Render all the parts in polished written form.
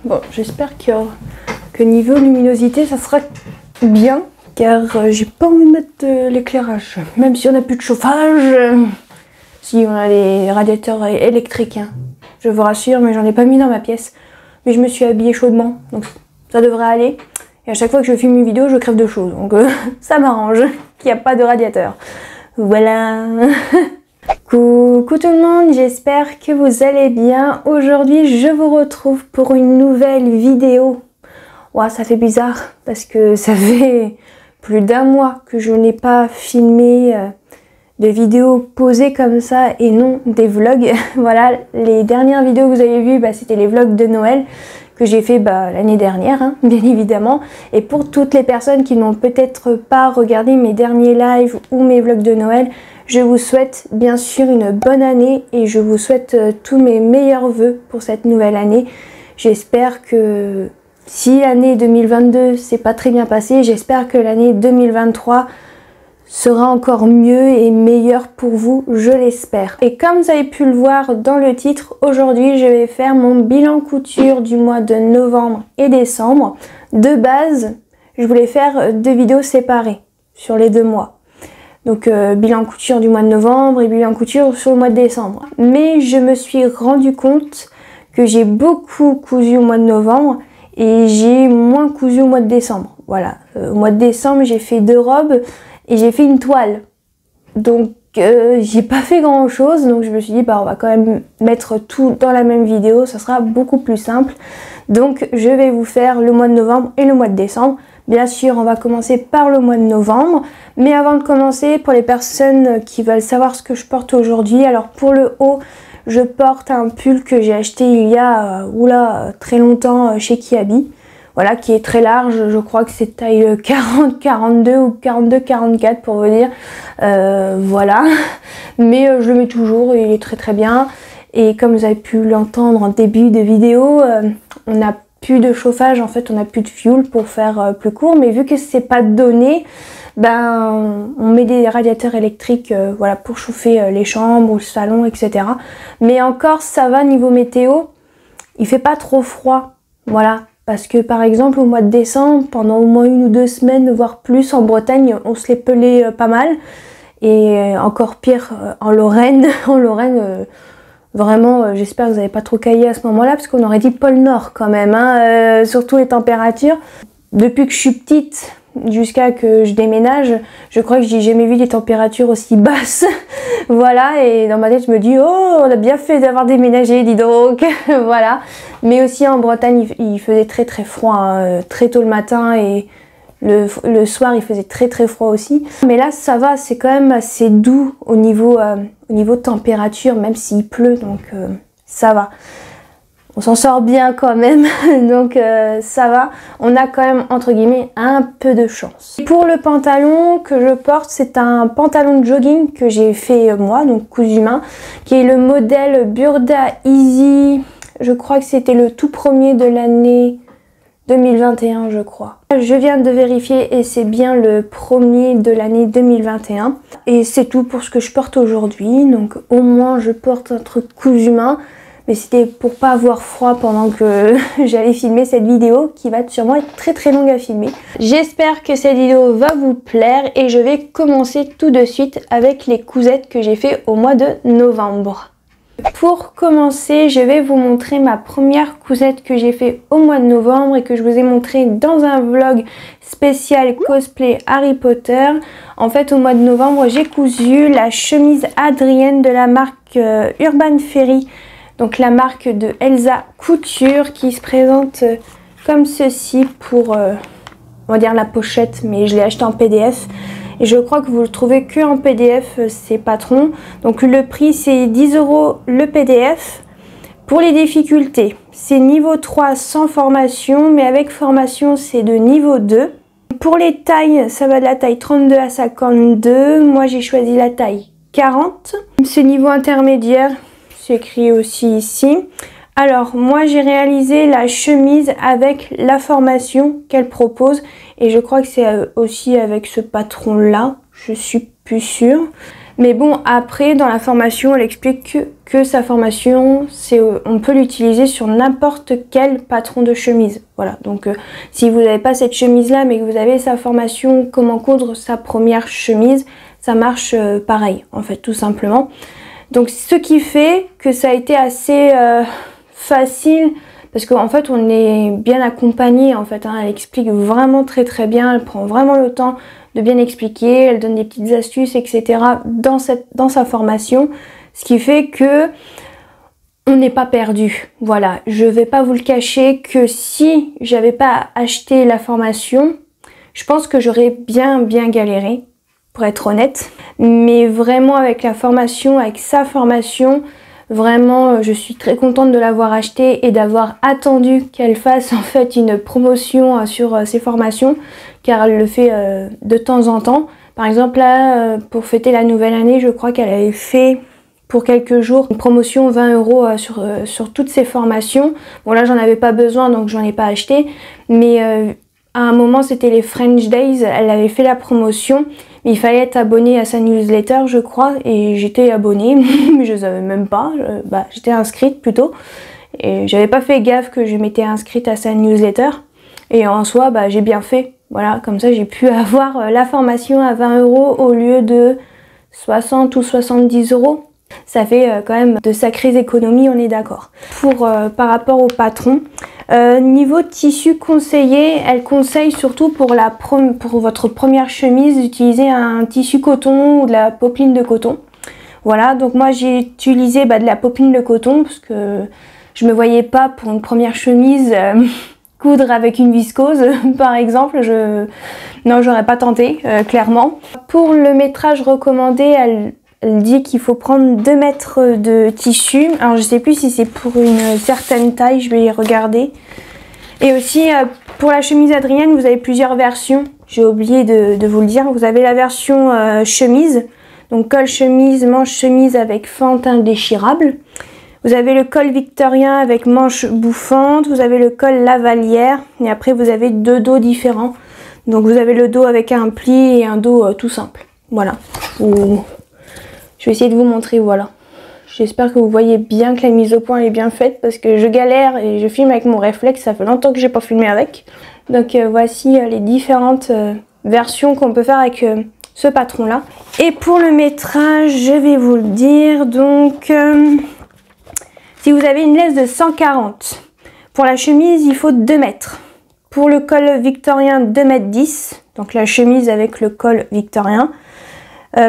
Bon, j'espère que niveau luminosité, ça sera bien. Car j'ai pas envie de mettre l'éclairage. Même si on n'a plus de chauffage. Si on a les radiateurs électriques. Hein. Je vous rassure, mais j'en ai pas mis dans ma pièce. Mais je me suis habillée chaudement. Donc ça devrait aller. Et à chaque fois que je filme une vidéo, je crève de chaud. Donc ça m'arrange qu'il n'y a pas de radiateur. Voilà. Coucou tout le monde, j'espère que vous allez bien. Aujourd'hui, je vous retrouve pour une nouvelle vidéo. Ouah, ça fait bizarre parce que ça fait plus d'un mois que je n'ai pas filmé de vidéos posées comme ça et non des vlogs. Voilà, les dernières vidéos que vous avez vues, c'était les vlogs de Noël que j'ai fait l'année dernière, hein, bien évidemment. Et pour toutes les personnes qui n'ont peut-être pas regardé mes derniers lives ou mes vlogs de Noël, je vous souhaite bien sûr une bonne année et je vous souhaite tous mes meilleurs vœux pour cette nouvelle année. J'espère que si l'année 2022 s'est pas très bien passée, j'espère que l'année 2023 sera encore mieux et meilleure pour vous, je l'espère. Et comme vous avez pu le voir dans le titre, aujourd'hui je vais faire mon bilan couture du mois de novembre et décembre. De base, je voulais faire deux vidéos séparées sur les 2 mois. Donc bilan couture du mois de novembre et bilan couture sur le mois de décembre. Mais je me suis rendu compte que j'ai beaucoup cousu au mois de novembre et j'ai moins cousu au mois de décembre. Voilà, au mois de décembre j'ai fait 2 robes et j'ai fait une toile. Donc j'ai pas fait grand chose, donc je me suis dit on va quand même mettre tout dans la même vidéo, ça sera beaucoup plus simple. Donc je vais vous faire le mois de novembre et le mois de décembre. Bien sûr, on va commencer par le mois de novembre. Mais avant de commencer, pour les personnes qui veulent savoir ce que je porte aujourd'hui, alors pour le haut, je porte un pull que j'ai acheté il y a très longtemps chez Kiabi. Voilà, qui est très large, je crois que c'est taille 40-42 ou 42-44 pour vous dire. Voilà, mais je le mets toujours et il est très très bien. Et comme vous avez pu l'entendre en début de vidéo, on n'a plus de chauffage, en fait on n'a plus de fuel pour faire plus court, mais vu que c'est pas donné, on met des radiateurs électriques voilà, pour chauffer les chambres, le salon, etc. Mais encore ça va niveau météo, il fait pas trop froid, voilà. Parce que par exemple au mois de décembre, pendant au moins 1 ou 2 semaines, voire plus en Bretagne, on se les pelait pas mal. Et encore pire en Lorraine, vraiment, j'espère que vous n'avez pas trop caillé à ce moment-là, parce qu'on aurait dit pôle Nord quand même, hein, surtout les températures. Depuis que je suis petite jusqu'à que je déménage, je crois que j'ai jamais vu des températures aussi basses. Voilà, et dans ma tête, je me dis, oh, on a bien fait d'avoir déménagé, dis donc. Voilà, mais aussi en Bretagne, il faisait très très froid, hein, très tôt le matin et le soir, il faisait très très froid aussi. Mais là, ça va, c'est quand même assez doux au niveau température, même s'il pleut, donc ça va. On s'en sort bien quand même, donc ça va. On a quand même, entre guillemets, un peu de chance. Pour le pantalon que je porte, c'est un pantalon de jogging que j'ai fait moi, donc cousu main, qui est le modèle Burda Easy. Je crois que c'était le tout premier de l'année 2021, je crois. Je viens de vérifier et c'est bien le premier de l'année 2021. Et c'est tout pour ce que je porte aujourd'hui. Donc au moins je porte un truc cousu main. Mais c'était pour pas avoir froid pendant que j'allais filmer cette vidéo qui va sûrement être très très longue à filmer. J'espère que cette vidéo va vous plaire et je vais commencer tout de suite avec les cousettes que j'ai fait au mois de novembre. Pour commencer, je vais vous montrer ma première cousette que j'ai fait au mois de novembre et que je vous ai montré dans un vlog spécial cosplay Harry Potter. En fait, au mois de novembre, j'ai cousu la chemise Adrienne de la marque Urban Fairy. Donc la marque de Elsa Couture qui se présente comme ceci pour, on va dire la pochette, mais je l'ai acheté en PDF. Et je crois que vous le trouvez que en PDF, ces patrons. Donc le prix c'est 10 € le PDF. Pour les difficultés, c'est niveau 3 sans formation, mais avec formation c'est de niveau 2. Pour les tailles, ça va de la taille 32 à 52. Moi j'ai choisi la taille 40. C'est niveau intermédiaire. C'est écrit aussi ici. Alors moi j'ai réalisé la chemise avec la formation qu'elle propose et je crois que c'est aussi avec ce patron là, je suis plus sûre. Mais bon, après, dans la formation, elle explique que sa formation, on peut l'utiliser sur n'importe quel patron de chemise. Voilà, donc si vous n'avez pas cette chemise-là, mais que vous avez sa formation comment coudre sa première chemise, ça marche pareil, en fait, tout simplement. Donc, ce qui fait que ça a été assez facile, parce qu'en fait, on est bien accompagné, en fait. Hein, elle explique vraiment très très bien, elle prend vraiment le temps de bien expliquer, elle donne des petites astuces, etc. dans sa formation, ce qui fait que on n'est pas perdu. Voilà, je vais pas vous le cacher que si j'avais pas acheté la formation, je pense que j'aurais bien galéré, pour être honnête. Mais vraiment avec la formation, avec sa formation, vraiment je suis très contente de l'avoir acheté et d'avoir attendu qu'elle fasse en fait une promotion sur ses formations, car elle le fait de temps en temps. Par exemple là, pour fêter la nouvelle année, je crois qu'elle avait fait pour quelques jours une promotion 20 € sur toutes ses formations. Bon là j'en avais pas besoin donc j'en ai pas acheté, mais à un moment c'était les French Days, elle avait fait la promotion, mais il fallait être abonné à sa newsletter je crois, et j'étais abonnée, mais je savais même pas, j'étais inscrite plutôt, et j'avais pas fait gaffe que je m'étais inscrite à sa newsletter, et en soi j'ai bien fait. Voilà, comme ça j'ai pu avoir la formation à 20 € au lieu de 60 ou 70 €. Ça fait quand même de sacrées économies, on est d'accord. Par rapport au patron, niveau tissu conseillé, elle conseille surtout pour votre première chemise d'utiliser un tissu coton ou de la popeline de coton. Voilà, donc moi j'ai utilisé de la popeline de coton parce que je me voyais pas pour une première chemise coudre avec une viscose par exemple, non j'aurais pas tenté clairement. Pour le métrage recommandé, elle dit qu'il faut prendre 2 mètres de tissu. Alors je sais plus si c'est pour une certaine taille, je vais y regarder. Et aussi pour la chemise Adrienne, vous avez plusieurs versions. J'ai oublié de vous le dire. Vous avez la version chemise, donc col chemise, manche chemise avec fente indéchirable. Vous avez le col victorien avec manche bouffante. Vous avez le col lavalière. Et après vous avez 2 dos différents. Donc vous avez le dos avec un pli et un dos tout simple. Voilà. Je vais essayer de vous montrer, voilà. J'espère que vous voyez bien que la mise au point est bien faite parce que je galère et je filme avec mon réflexe, ça fait longtemps que j'ai pas filmé avec. Donc voici les différentes versions qu'on peut faire avec ce patron là. Et pour le métrage, je vais vous le dire, donc si vous avez une laisse de 140, pour la chemise il faut 2 mètres. Pour le col victorien 2,10 m, donc la chemise avec le col victorien.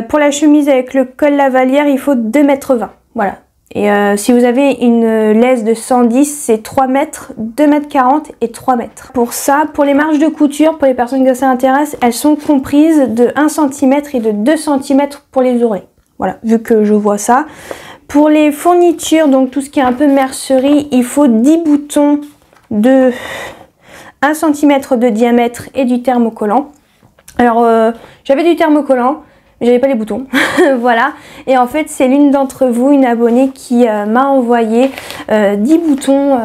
Pour la chemise avec le col lavalière, il faut 2,20 m. Voilà. Et si vous avez une laisse de 110, c'est 3 mètres, 2,40 m et 3 mètres. Pour ça, pour les marges de couture, pour les personnes que ça intéresse, elles sont comprises de 1 cm et de 2 cm pour les oreilles. Voilà, vu que je vois ça. Pour les fournitures, donc tout ce qui est un peu mercerie, il faut 10 boutons de 1 cm de diamètre et du thermocollant. Alors, j'avais du thermocollant. J'avais pas les boutons, voilà. Et en fait, c'est l'une d'entre vous, une abonnée, qui m'a envoyé 10 boutons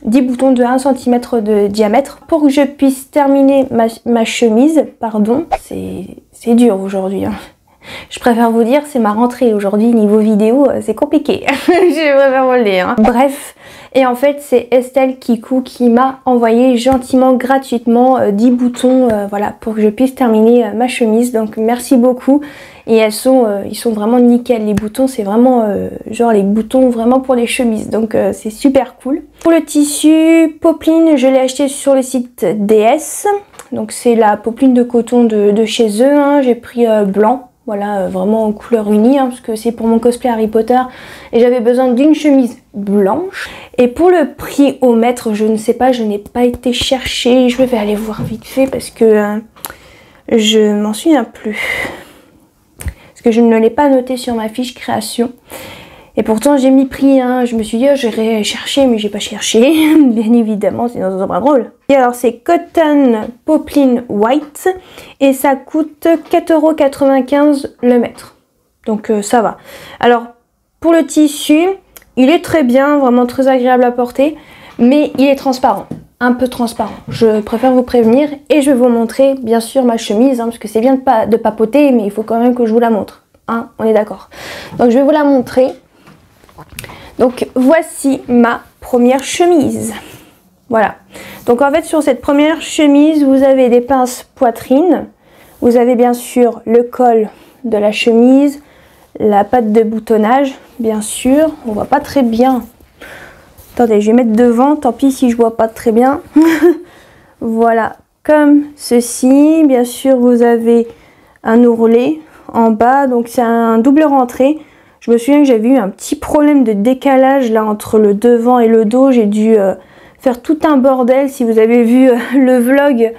de 1 cm de diamètre pour que je puisse terminer ma chemise. Pardon, c'est dur aujourd'hui. Hein. Je préfère vous dire, c'est ma rentrée aujourd'hui, niveau vidéo, c'est compliqué. Je préfère vous le dire. Hein. Bref, et en fait, c'est Estelle Kikou qui m'a envoyé gentiment, gratuitement 10 boutons, voilà, pour que je puisse terminer ma chemise. Donc merci beaucoup. Et ils sont vraiment nickel. Les boutons, c'est vraiment genre les boutons vraiment pour les chemises. Donc c'est super cool. Pour le tissu popeline, je l'ai acheté sur le site DS. Donc c'est la popeline de coton de chez eux. Hein. J'ai pris blanc. Voilà, vraiment en couleur unie, hein, parce que c'est pour mon cosplay Harry Potter. Et j'avais besoin d'une chemise blanche. Et pour le prix au mètre, je ne sais pas, je n'ai pas été chercher. Je vais aller voir vite fait parce que je m'en souviens plus. Parce que je ne l'ai pas noté sur ma fiche création. Et pourtant j'ai mis prix, hein. Je me suis dit, oh, j'irai chercher, mais j'ai pas cherché. Bien évidemment, sinon ça serait pas drôle. Et alors c'est Cotton Popeline White. Et ça coûte 4,95 € le mètre. Donc ça va. Alors pour le tissu, il est très bien, vraiment très agréable à porter. Mais il est transparent. Un peu transparent. Je préfère vous prévenir. Et je vais vous montrer bien sûr ma chemise. Hein, parce que c'est bien de papoter, mais il faut quand même que je vous la montre. hein, on est d'accord. Donc je vais vous la montrer. Donc voici ma première chemise. Voilà. Donc en fait sur cette première chemise, vous avez des pinces poitrine. Vous avez bien sûr le col de la chemise, la patte de boutonnage, bien sûr. On voit pas très bien. Attendez, je vais mettre devant, tant pis si je vois pas très bien. Voilà, comme ceci. Bien sûr, vous avez un ourlet en bas, donc c'est un double rentrée. Je me souviens que j'avais eu un petit problème de décalage là entre le devant et le dos. J'ai dû faire tout un bordel. Si vous avez vu le vlog,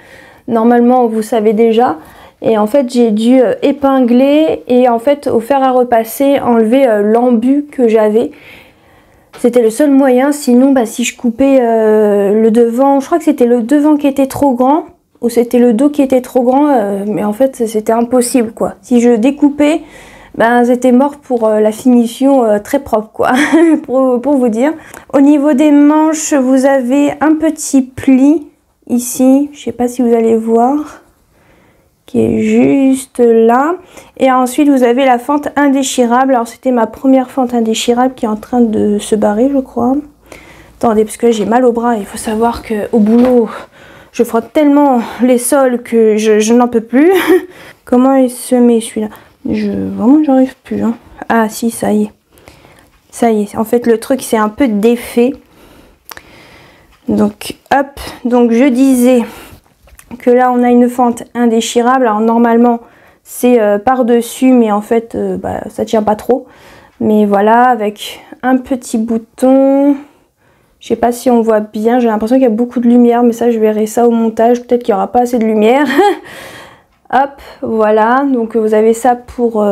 normalement vous savez déjà. Et en fait j'ai dû épingler et en fait au fer à repasser enlever l'embu que j'avais. C'était le seul moyen, sinon bah, si je coupais le devant, je crois que c'était le devant qui était trop grand ou c'était le dos qui était trop grand, mais en fait c'était impossible quoi. Si je découpais, ben c'était mort pour la finition très propre quoi, pour vous dire. Au niveau des manches, vous avez un petit pli ici, je sais pas si vous allez voir, qui est juste là. Et ensuite vous avez la fente indéchirable. Alors c'était ma première fente indéchirable qui est en train de se barrer je crois. Attendez, parce que j'ai mal au bras. Il faut savoir que au boulot je frotte tellement les sols que je n'en peux plus. Comment il se met celui-là? Vraiment j'arrive plus hein. Ah si, ça y est. Ça y est. En fait le truc c'est un peu défait. Donc hop. Donc je disais que là on a une fente indéchirable. Alors normalement c'est par dessus, mais en fait bah, ça tient pas trop, mais voilà, avec un petit bouton. Je sais pas si on voit bien, j'ai l'impression qu'il y a beaucoup de lumière, mais ça je verrai ça au montage, peut-être qu'il n'y aura pas assez de lumière. Hop, voilà, donc vous avez ça pour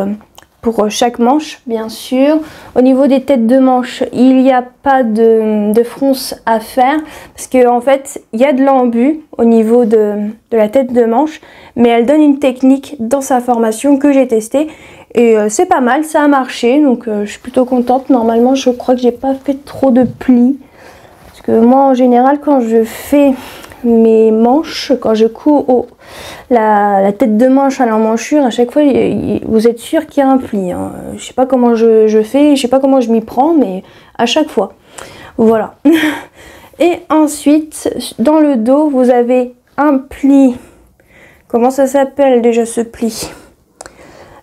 chaque manche, bien sûr. Au niveau des têtes de manche, il n'y a pas de fronce à faire, parce que en fait, il y a de l'embu au niveau de la tête de manche, mais elle donne une technique dans sa formation que j'ai testée, et c'est pas mal, ça a marché, donc je suis plutôt contente. Normalement, je crois que j'ai pas fait trop de plis, parce que moi, en général, quand je fais mes manches, quand je couds la tête de manche à l'emmanchure, à chaque fois vous êtes sûr qu'il y a un pli hein. Je sais pas comment je fais, je sais pas comment je m'y prends, mais à chaque fois voilà. Et ensuite dans le dos vous avez un pli. Comment ça s'appelle déjà ce pli?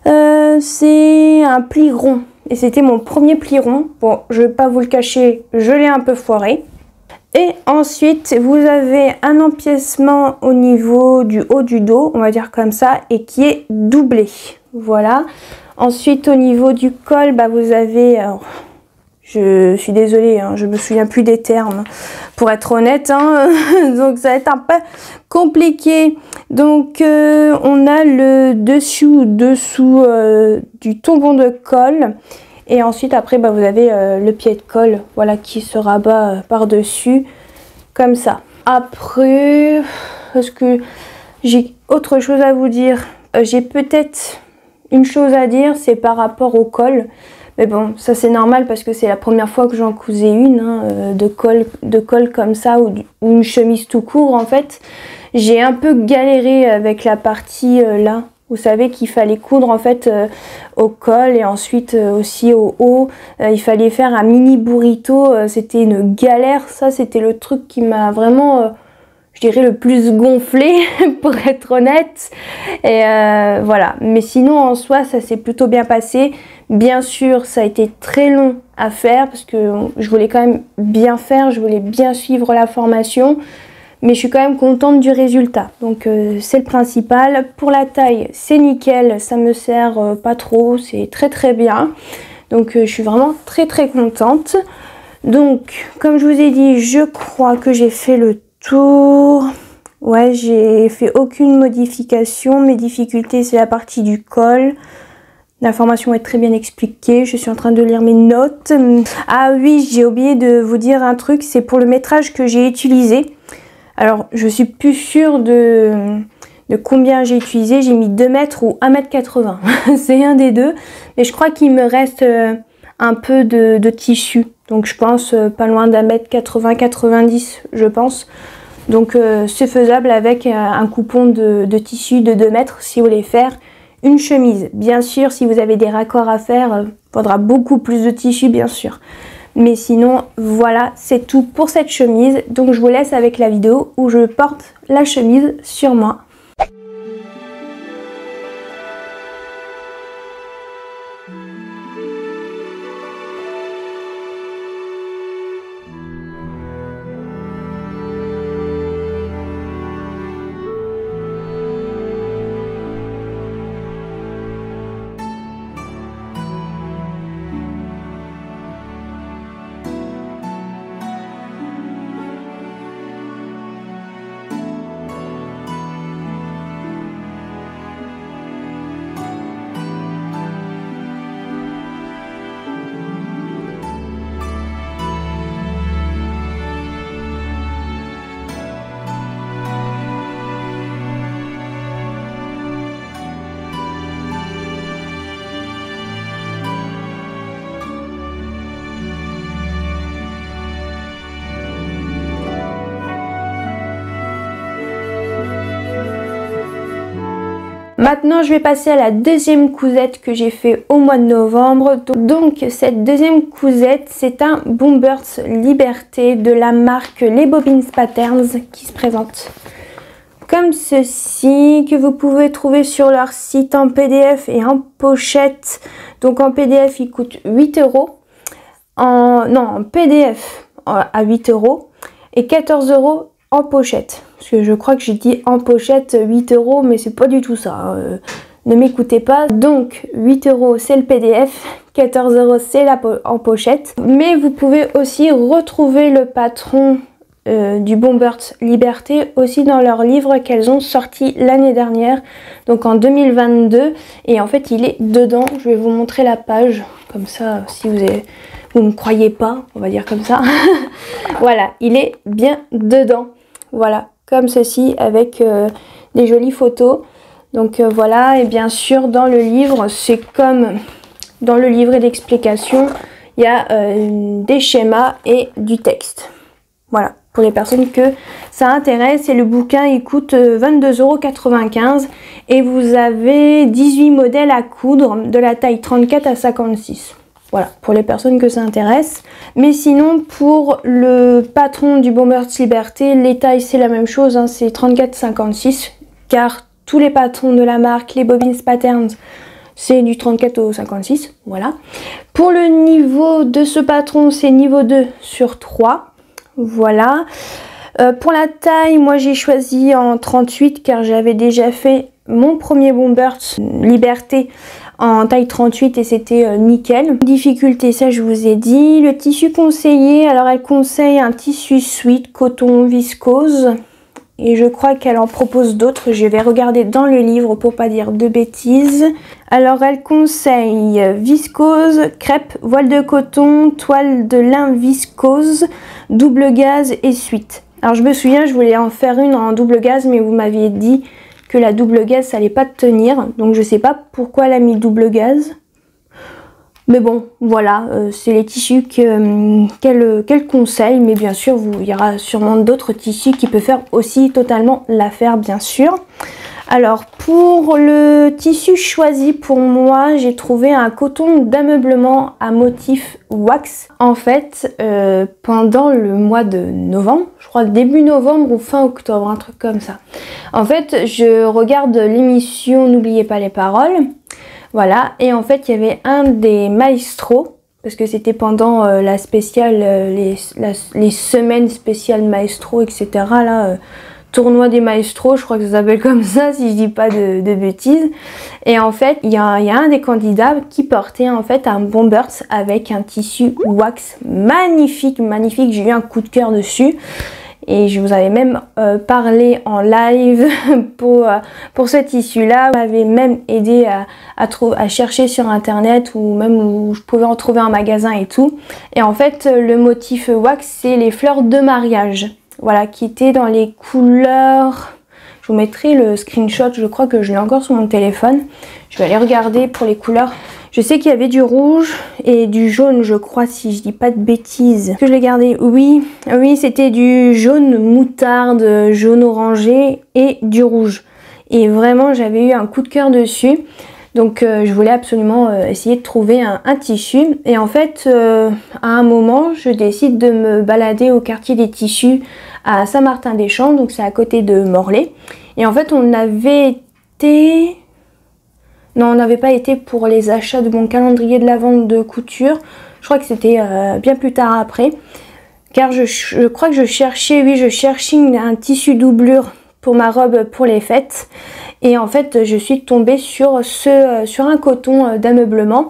C'est un pli rond et c'était mon premier pli rond. Bon, je vais pas vous le cacher, je l'ai un peu foiré. Et ensuite, vous avez un empiècement au niveau du haut du dos, on va dire comme ça, et qui est doublé. Voilà. Ensuite, au niveau du col, bah, vous avez... Alors, je suis désolée, hein, je me souviens plus des termes, pour être honnête. Hein, donc, ça va être un peu compliqué. Donc, on a le dessous du tombon de col. Et ensuite après bah, vous avez le pied de colle, voilà, qui se rabat par dessus comme ça. Après, est-ce que j'ai autre chose à vous dire? J'ai peut-être une chose à dire, c'est par rapport au col, mais bon ça c'est normal parce que c'est la première fois que j'en cousais une hein, de col comme ça, ou une chemise tout court. En fait j'ai un peu galéré avec la partie là. Vous savez qu'il fallait coudre en fait au col et ensuite aussi au haut. Il fallait faire un mini burrito. C'était une galère. Ça, c'était le truc qui m'a vraiment, je dirais, le plus gonflé pour être honnête. Et voilà. Mais sinon, en soi, ça s'est plutôt bien passé. Bien sûr, ça a été très long à faire parce que je voulais quand même bien faire. Je voulais bien suivre la formation. Mais je suis quand même contente du résultat, donc c'est le principal. Pour la taille, c'est nickel, ça me sert pas trop, c'est très très bien. Donc je suis vraiment très très contente. Donc comme je vous ai dit, je crois que j'ai fait le tour. Ouais, j'ai fait aucune modification. Mes difficultés, c'est la partie du col. La formation est très bien expliquée, je suis en train de lire mes notes. Ah oui, j'ai oublié de vous dire un truc, c'est pour le métrage que j'ai utilisé. Alors, je suis plus sûre de combien j'ai utilisé. J'ai mis 2 mètres ou 1,80 m. C'est un des deux. Mais je crois qu'il me reste un peu de tissu. Donc, je pense pas loin d'1,80 m, 90, je pense. Donc, c'est faisable avec un coupon de tissu de 2 mètres si vous voulez faire une chemise. Bien sûr, si vous avez des raccords à faire, il faudra beaucoup plus de tissu, bien sûr. Mais sinon, voilà, c'est tout pour cette chemise. Donc je vous laisse avec la vidéo où je porte la chemise sur moi. Maintenant, je vais passer à la deuxième cousette que j'ai fait au mois de novembre. Donc, cette deuxième cousette, c'est un Boomburst Liberté de la marque Les Bobbins Patterns qui se présente comme ceci, que vous pouvez trouver sur leur site en PDF et en pochette. Donc, en PDF, il coûte 8 €. En PDF à 8 € et 14 € en pochette. Parce que je crois que j'ai dit en pochette 8 €, mais c'est pas du tout ça. Ne m'écoutez pas. Donc 8 € c'est le PDF, 14 € c'est en pochette. Mais vous pouvez aussi retrouver le patron du Boomburst Liberté aussi dans leur livre qu'elles ont sorti l'année dernière, donc en 2022. Et en fait il est dedans. Je vais vous montrer la page, comme ça si vous ne me croyez pas, on va dire comme ça. Voilà, il est bien dedans. Voilà, comme ceci, avec des jolies photos. Donc voilà, et bien sûr dans le livre, c'est comme dans le livret d'explication, il y a des schémas et du texte. Voilà, pour les personnes que ça intéresse. Et le bouquin, il coûte 22,95 € et vous avez 18 modèles à coudre de la taille 34 à 56. Voilà, pour les personnes que ça intéresse. Mais sinon, pour le patron du Boomburst Liberté, les tailles, c'est la même chose, hein, c'est 34-56, car tous les patrons de la marque, les Bobbins Patterns, c'est du 34 au 56, voilà. Pour le niveau de ce patron, c'est niveau 2 sur 3, voilà. Pour la taille, moi j'ai choisi en 38, car j'avais déjà fait mon premier Boomburst Liberté en taille 38 et c'était nickel. Difficulté, ça je vous ai dit. Le tissu conseillé, alors elle conseille un tissu sweat, coton, viscose. Et je crois qu'elle en propose d'autres. Je vais regarder dans le livre pour pas dire de bêtises. Alors elle conseille viscose, crêpe, voile de coton, toile de lin viscose, double gaze et suite. Alors je me souviens, je voulais en faire une en double gaze, mais vous m'aviez dit que la double gaze ça allait pas tenir, donc je sais pas pourquoi elle a mis double gaze, mais bon voilà, c'est les tissus qu'elle conseille, mais bien sûr il y aura sûrement d'autres tissus qui peuvent faire aussi totalement l'affaire, bien sûr. Alors pour le tissu choisi pour moi, j'ai trouvé un coton d'ameublement à motif wax. En fait, pendant le mois de novembre, je crois début novembre ou fin octobre, un truc comme ça. En fait, je regarde l'émission N'oubliez pas les paroles. Voilà, et en fait, il y avait un des maestros, parce que c'était pendant la spéciale, les semaines spéciales maestro, etc. là. Tournoi des maestros, je crois que ça s'appelle comme ça, si je dis pas de bêtises. Et en fait, il y a un des candidats qui portait en fait un Boomburst avec un tissu wax magnifique, magnifique. J'ai eu un coup de cœur dessus. Et je vous avais même parlé en live pour ce tissu-là. Vous m'avez même aidé à chercher sur internet ou même où je pouvais en trouver un magasin et tout. Et en fait, le motif wax, c'est les fleurs de mariage. Voilà, qui était dans les couleurs, je vous mettrai le screenshot, je crois que je l'ai encore sur mon téléphone. Je vais aller regarder pour les couleurs. Je sais qu'il y avait du rouge et du jaune, je crois, si je dis pas de bêtises. Est-ce que je l'ai gardé? Oui, oui, c'était du jaune moutarde, jaune orangé et du rouge. et vraiment j'avais eu un coup de cœur dessus. Donc je voulais absolument essayer de trouver un tissu. Et en fait, à un moment, je décide de me balader au quartier des tissus à Saint-Martin-des-Champs, donc c'est à côté de Morlaix. Et en fait, on avait été... Non, on n'avait pas été pour les achats de mon calendrier de la vente de couture. Je crois que c'était bien plus tard après. Car je crois que je cherchais un tissu doublure pour ma robe pour les fêtes. Et en fait, je suis tombée sur un coton d'ameublement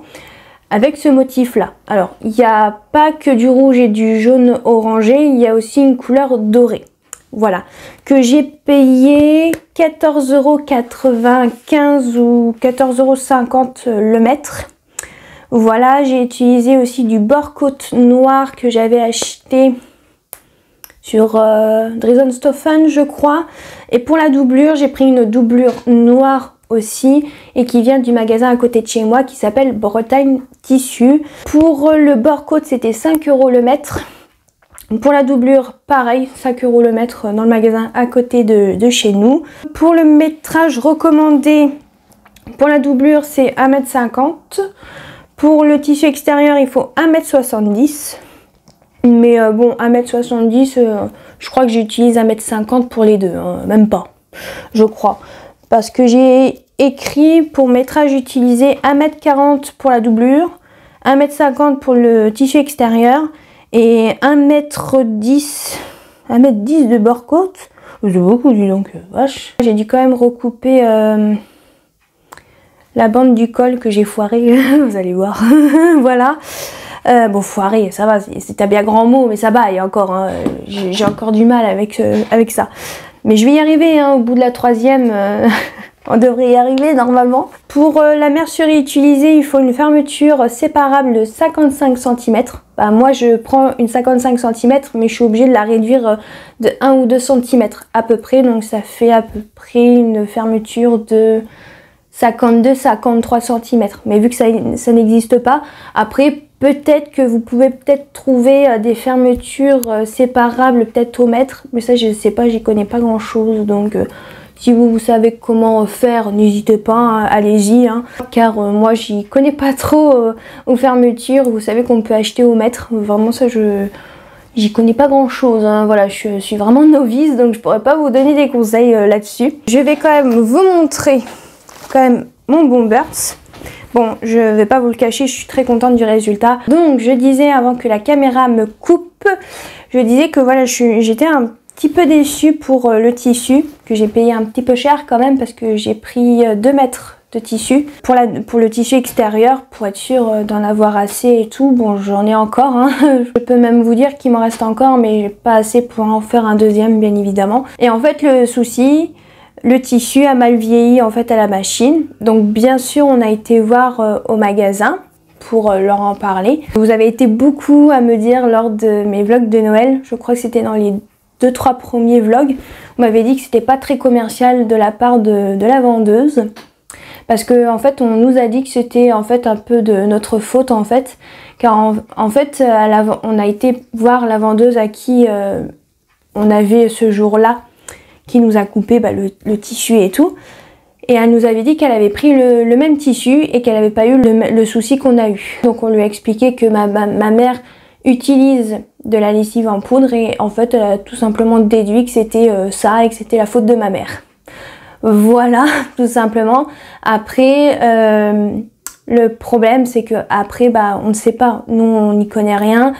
avec ce motif-là. Alors, il n'y a pas que du rouge et du jaune orangé, il y a aussi une couleur dorée. Voilà, que j'ai payé 14,95 € ou 14,50 € le mètre. Voilà, j'ai utilisé aussi du bord-côte noir que j'avais acheté sur Dresden-Stoffen, je crois. Et pour la doublure, j'ai pris une doublure noire aussi et qui vient du magasin à côté de chez moi qui s'appelle Bretagne Tissu. Pour le bord-côte, c'était 5 € le mètre. Pour la doublure, pareil, 5 € le mètre dans le magasin à côté de chez nous. Pour le métrage recommandé, pour la doublure, c'est 1,50 m. Pour le tissu extérieur, il faut 1,70 m. Mais bon, 1,70 m, je crois que j'utilise 1,50 m pour les deux, hein, même pas, je crois. Parce que j'ai écrit pour métrage utilisé 1,40 m pour la doublure, 1,50 m pour le tissu extérieur et 1,10 m de bord-côte. C'est beaucoup, dis donc, vache. J'ai dû quand même recouper la bande du col que j'ai foiré, vous allez voir. Voilà. Bon, foiré, ça va, c'est un bien grand mot, mais ça va, il y a encore, hein, j'ai encore du mal avec ça. Mais je vais y arriver, hein, au bout de la troisième, on devrait y arriver normalement. Pour la mercerie utilisée, il faut une fermeture séparable de 55 cm. Bah, moi, je prends une 55 cm, mais je suis obligée de la réduire de 1 ou 2 cm à peu près. Donc ça fait à peu près une fermeture de 52-53 cm. Mais vu que ça n'existe pas, après... Peut-être que vous pouvez trouver des fermetures séparables peut-être au mètre, mais ça je sais pas, j'y connais pas grand chose, donc si vous savez comment faire, n'hésitez pas, hein, allez-y, hein, car moi j'y connais pas trop aux fermetures. Vous savez qu'on peut acheter au mètre, vraiment ça j'y connais pas grand chose, hein. Voilà, je suis vraiment novice, donc je pourrais pas vous donner des conseils là-dessus. Je vais quand même vous montrer quand même mon Bomberts. Bon, je vais pas vous le cacher, je suis très contente du résultat. Donc, je disais avant que la caméra me coupe, je disais que voilà, j'étais un petit peu déçue pour le tissu, que j'ai payé un petit peu cher quand même, parce que j'ai pris 2 mètres de tissu pour le tissu extérieur, pour être sûre d'en avoir assez et tout. Bon, j'en ai encore, hein. Je peux même vous dire qu'il m'en reste encore, mais j'ai pas assez pour en faire un deuxième, bien évidemment. Et en fait, le souci... Le tissu a mal vieilli en fait à la machine. Donc bien sûr on a été voir au magasin pour leur en parler. Vous avez été beaucoup à me dire lors de mes vlogs de Noël, je crois que c'était dans les 2-3 premiers vlogs, vous m'avez dit que c'était pas très commercial de la part de la vendeuse. Parce que en fait on nous a dit que c'était en fait un peu de notre faute en fait. Car en fait on a été voir la vendeuse à qui on avait ce jour-là, qui nous a coupé le tissu et tout, et elle nous avait dit qu'elle avait pris le même tissu et qu'elle n'avait pas eu le souci qu'on a eu. Donc on lui a expliqué que ma mère utilise de la lessive en poudre, et en fait elle a tout simplement déduit que c'était ça et que c'était la faute de ma mère. Voilà, tout simplement. Après le problème c'est que après on ne sait pas, nous on n'y connaît rien.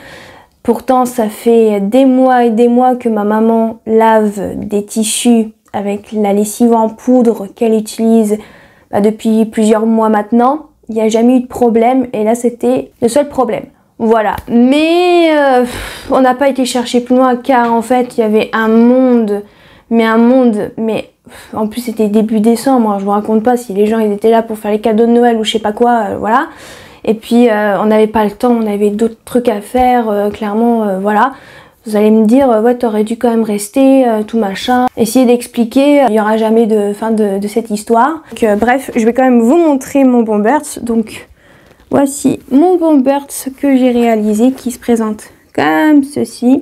Pourtant, ça fait des mois et des mois que ma maman lave des tissus avec la lessive en poudre qu'elle utilise depuis plusieurs mois maintenant. Il n'y a jamais eu de problème et là, c'était le seul problème. Voilà. Mais on n'a pas été chercher plus loin car en fait, il y avait un monde, mais en plus, c'était début décembre. Hein, je vous raconte pas si les gens ils étaient là pour faire les cadeaux de Noël ou je sais pas quoi. Voilà. Et puis on n'avait pas le temps, on avait d'autres trucs à faire, clairement, voilà. Vous allez me dire, ouais, t'aurais dû quand même rester, tout machin. Essayez d'expliquer, il n'y aura jamais de fin de cette histoire. Donc, bref, je vais quand même vous montrer mon Bomberts. Donc, voici mon Bomberts que j'ai réalisé, qui se présente comme ceci.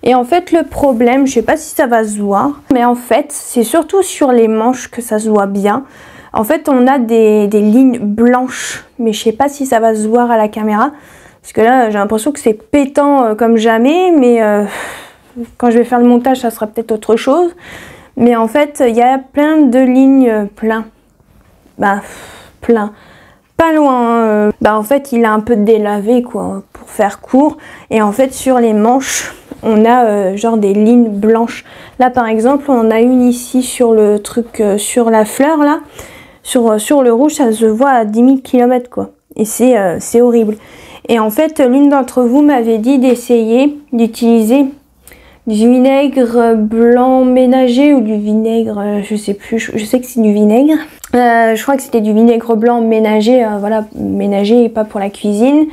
Et en fait le problème, je sais pas si ça va se voir, mais en fait c'est surtout sur les manches que ça se voit bien. En fait on a des lignes blanches, mais je sais pas si ça va se voir à la caméra. Parce que là j'ai l'impression que c'est pétant comme jamais, mais quand je vais faire le montage ça sera peut-être autre chose. Mais en fait il y a plein de lignes plein. Plein. Pas loin. En fait il a un peu délavé quoi, pour faire court. Et en fait sur les manches on a genre des lignes blanches. Là par exemple on a une ici sur le truc, sur la fleur là. Sur le rouge ça se voit à 10 000 km quoi. Et c'est horrible. Et en fait l'une d'entre vous m'avait dit d'essayer d'utiliser du vinaigre blanc ménager ou du vinaigre, je sais plus, je sais que c'est du vinaigre. Je crois que c'était du vinaigre blanc ménager, voilà, ménager et pas pour la cuisine.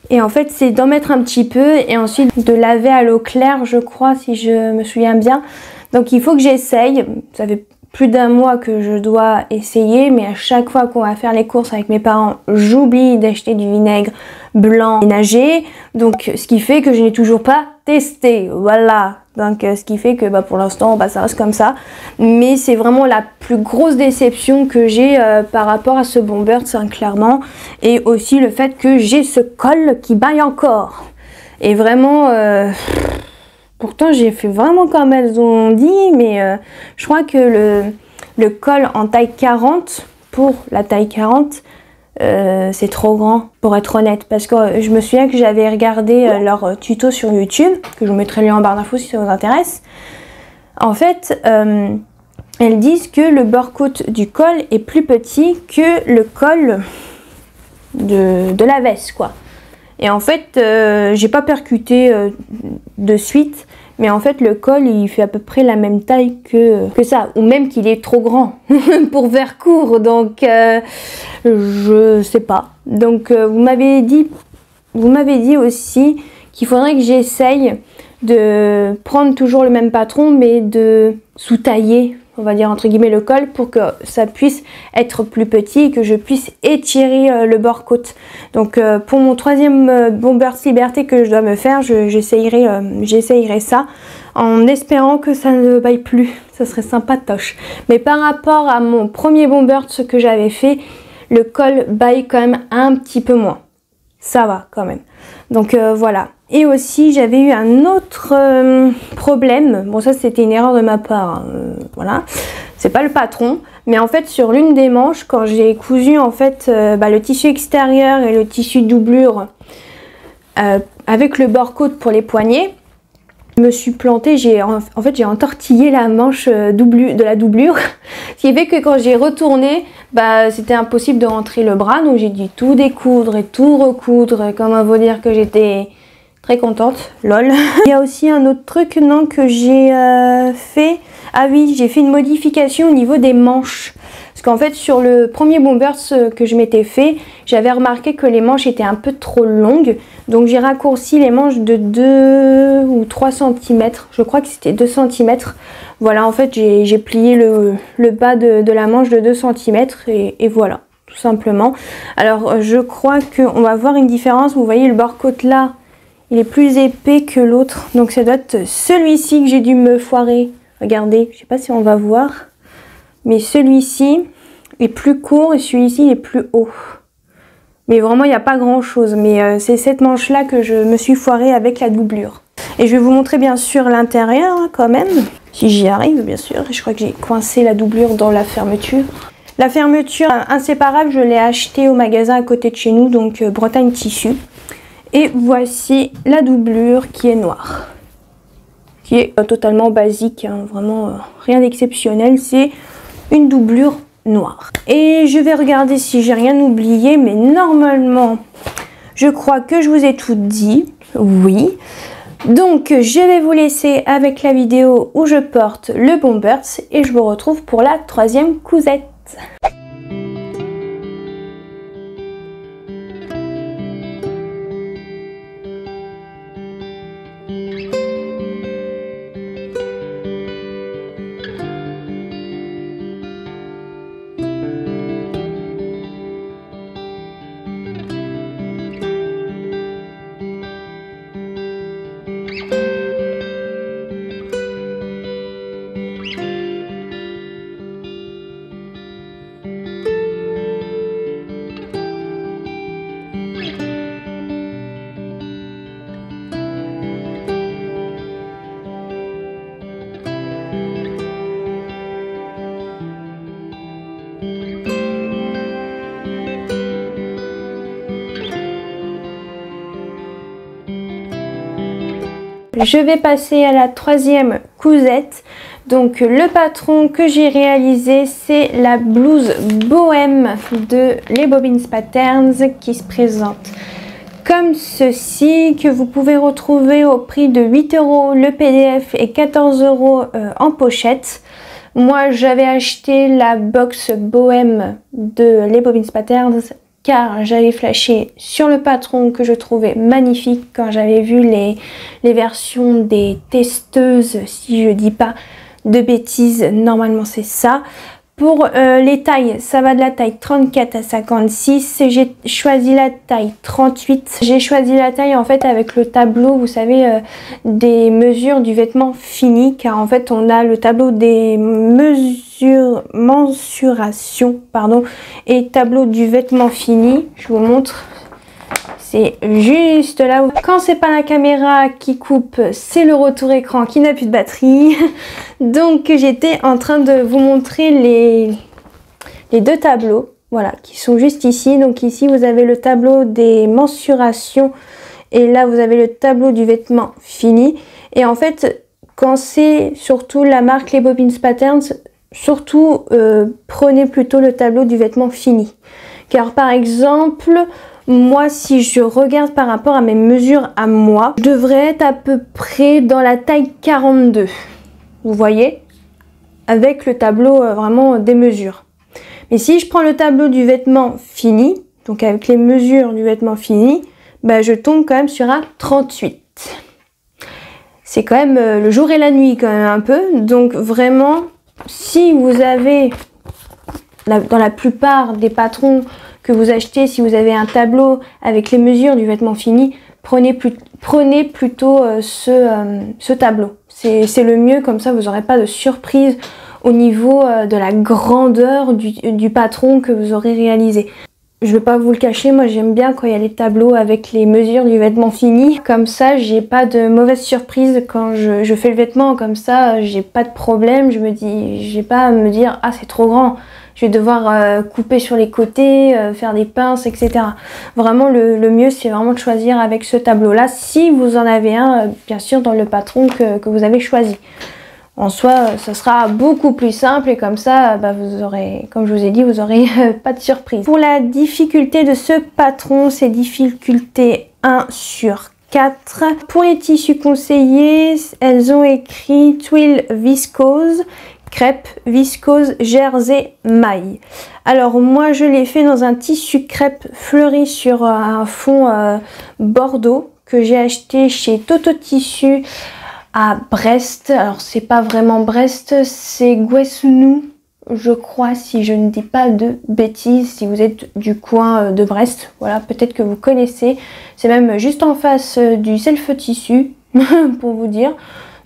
Et en fait c'est d'en mettre un petit peu et ensuite de laver à l'eau claire je crois, si je me souviens bien. Donc il faut que j'essaye, ça fait plus d'un mois que je dois essayer, mais à chaque fois qu'on va faire les courses avec mes parents, j'oublie d'acheter du vinaigre blanc ménager. Donc ce qui fait que je n'ai toujours pas testé, voilà. Donc ce qui fait que pour l'instant ça reste comme ça. Mais c'est vraiment la plus grosse déception que j'ai par rapport à ce Bombers, clairement. Et aussi le fait que j'ai ce col qui baille encore. Et vraiment... pourtant j'ai fait vraiment comme elles ont dit, mais je crois que le col en taille 40, pour la taille 40, c'est trop grand pour être honnête. Parce que je me souviens que j'avais regardé leur tuto sur YouTube, que je vous mettrai le lien en barre d'infos si ça vous intéresse. En fait, elles disent que le bord-côte du col est plus petit que le col de la veste quoi. Et en fait, j'ai pas percuté de suite, mais en fait le col il fait à peu près la même taille que ça, ou même qu'il est trop grand pour faire court, donc je sais pas. Donc vous m'avez dit aussi qu'il faudrait que j'essaye de prendre toujours le même patron, mais de sous-tailler, on va dire entre guillemets, le col pour que ça puisse être plus petit et que je puisse étirer le bord-côte. Donc pour mon troisième Bombers Liberté que je dois me faire, j'essayerai ça en espérant que ça ne baille plus. Ça serait sympatoche. Mais par rapport à mon premier Bombers que j'avais fait, le col baille quand même un petit peu moins. Ça va quand même. Donc voilà. Et aussi j'avais eu un autre problème. Bon ça c'était une erreur de ma part. Hein. Voilà. C'est pas le patron. Mais en fait sur l'une des manches, quand j'ai cousu en fait le tissu extérieur et le tissu doublure avec le bord-côte pour les poignets, je me suis plantée, j'ai entortillé la manche de la doublure, ce qui fait que quand j'ai retourné, c'était impossible de rentrer le bras, donc j'ai dû tout découdre et tout recoudre, comme à vous dire que j'étais très contente, lol. Il y a aussi un autre truc non que j'ai fait, ah oui, j'ai fait une modification au niveau des manches. Parce qu'en fait sur le premier Bombers que je m'étais fait, j'avais remarqué que les manches étaient un peu trop longues. Donc j'ai raccourci les manches de 2 ou 3 cm. Je crois que c'était 2 cm. Voilà, en fait j'ai plié le bas de la manche de 2 cm et voilà, tout simplement. Alors je crois qu'on va voir une différence. Vous voyez le bord-côte là, il est plus épais que l'autre. Donc ça doit être celui-ci que j'ai dû me foirer. Regardez, je sais pas si on va voir. Mais celui-ci est plus court et celui-ci est plus haut. Mais vraiment, il n'y a pas grand-chose. Mais c'est cette manche-là que je me suis foirée avec la doublure. Et je vais vous montrer bien sûr l'intérieur hein, quand même. Si j'y arrive, bien sûr. Et je crois que j'ai coincé la doublure dans la fermeture. La fermeture inséparable, je l'ai achetée au magasin à côté de chez nous. Donc Bretagne Tissu. Et voici la doublure qui est noire. Qui est totalement basique. Hein, vraiment rien d'exceptionnel. C'est une doublure noire. Et je vais regarder si j'ai rien oublié, mais normalement je crois que je vous ai tout dit. Oui, donc je vais vous laisser avec la vidéo où je porte le Bombers et je vous retrouve pour la troisième cousette. je vais passer à la troisième cousette. Donc le patron que j'ai réalisé, c'est la blouse bohème de Les Bobbins Patterns qui se présente comme ceci, que vous pouvez retrouver au prix de 8 € le PDF et 14 € en pochette. Moi j'avais acheté la box bohème de Les Bobbins Patterns car j'avais flashé sur le patron que je trouvais magnifique quand j'avais vu les versions des testeuses, si je dis pas de bêtises, normalement c'est ça. Pour les tailles, ça va de la taille 34 à 56. J'ai choisi la taille 38. J'ai choisi la taille en fait avec le tableau, vous savez, des mesures du vêtement fini. Car en fait, on a le tableau des mensurations, pardon, et tableau du vêtement fini. Je vous montre. C'est juste là où, quand c'est pas la caméra qui coupe, c'est le retour écran qui n'a plus de batterie. Donc j'étais en train de vous montrer les deux tableaux, voilà, qui sont juste ici. Donc ici vous avez le tableau des mensurations et là vous avez le tableau du vêtement fini. Et en fait, quand c'est surtout la marque Les Bobbins Patterns, surtout prenez plutôt le tableau du vêtement fini. Car par exemple, moi, si je regarde par rapport à mes mesures à moi, je devrais être à peu près dans la taille 42. Vous voyez? Avec le tableau vraiment des mesures. Mais si je prends le tableau du vêtement fini, donc avec les mesures du vêtement fini, bah, je tombe quand même sur un 38. C'est quand même le jour et la nuit quand même un peu. Donc vraiment, si vous avez, dans la plupart des patrons que vous achetez, si vous avez un tableau avec les mesures du vêtement fini, prenez plutôt ce tableau. C'est le mieux, comme ça vous n'aurez pas de surprise au niveau de la grandeur du patron que vous aurez réalisé. Je ne vais pas vous le cacher, moi j'aime bien quand il y a les tableaux avec les mesures du vêtement fini. Comme ça, j'ai pas de mauvaise surprise quand je fais le vêtement. Comme ça, j'ai pas de problème. Je me dis, j'ai pas à me dire, ah c'est trop grand. Je vais devoir couper sur les côtés, faire des pinces, etc. Vraiment, le mieux, c'est vraiment de choisir avec ce tableau-là. Si vous en avez un, bien sûr, dans le patron que vous avez choisi. En soi, ça sera beaucoup plus simple et comme ça, bah, vous aurez, comme je vous ai dit, vous aurez pas de surprise. Pour la difficulté de ce patron, c'est difficulté 1 sur 4. Pour les tissus conseillés, elles ont écrit tuile viscose, crêpe, viscose, jersey, maille. Alors moi je l'ai fait dans un tissu crêpe fleuri sur un fond bordeaux que j'ai acheté chez Toto Tissu à Brest. Alors c'est pas vraiment Brest, c'est Guesnou, je crois, si je ne dis pas de bêtises, si vous êtes du coin de Brest. Voilà, peut-être que vous connaissez. C'est même juste en face du Self Tissu, pour vous dire.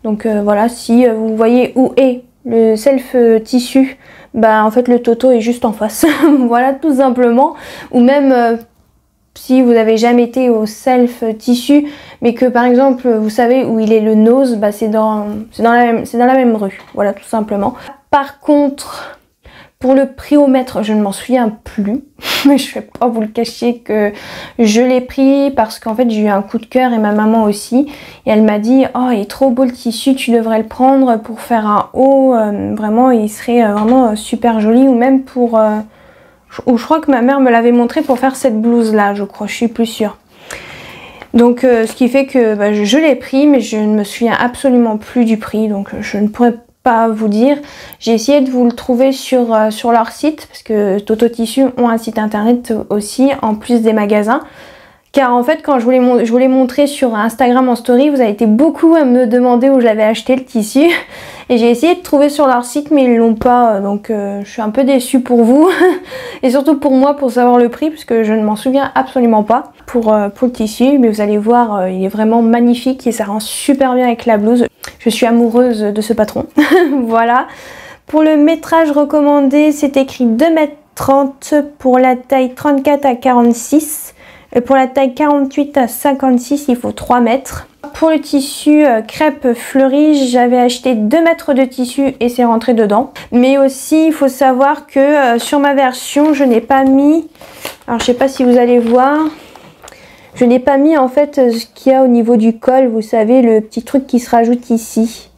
Donc voilà, si vous voyez où est le Self Tissu, bah en fait le Toto est juste en face. Voilà, tout simplement. Ou même si vous n'avez jamais été au Self Tissu, mais que par exemple vous savez où il est le Nose, bah c'est dans la même rue. Voilà, tout simplement. Par contre, pour le prix au mètre, je ne m'en souviens plus. Mais je ne vais pas vous le cacher que je l'ai pris parce qu'en fait j'ai eu un coup de cœur et ma maman aussi. Et elle m'a dit, oh il est trop beau le tissu, tu devrais le prendre pour faire un haut. Vraiment, il serait vraiment super joli. Ou même pour... ou je crois que ma mère me l'avait montré pour faire cette blouse là, je crois, je suis plus sûre. Donc ce qui fait que bah, je l'ai pris, mais je ne me souviens absolument plus du prix, donc je ne pourrais pas vous dire. J'ai essayé de vous le trouver sur leur site, parce que Toto Tissu ont un site internet aussi, en plus des magasins. Car en fait, quand je vous l'ai montré sur Instagram en story, vous avez été beaucoup à me demander où j'avais acheté le tissu. Et j'ai essayé de trouver sur leur site, mais ils l'ont pas. Donc je suis un peu déçue pour vous. Et surtout pour moi, pour savoir le prix, parce que je ne m'en souviens absolument pas pour le tissu. Mais vous allez voir, il est vraiment magnifique et ça rend super bien avec la blouse. Je suis amoureuse de ce patron. Voilà. Pour le métrage recommandé, c'est écrit 2,30 m pour la taille 34 à 46. Et pour la taille 48 à 56, il faut 3 mètres. Pour le tissu crêpe fleurie, j'avais acheté 2 mètres de tissu et c'est rentré dedans. Mais aussi, il faut savoir que sur ma version, je n'ai pas mis... Alors, je sais pas si vous allez voir. Je n'ai pas mis en fait ce qu'il y a au niveau du col, vous savez, le petit truc qui se rajoute ici.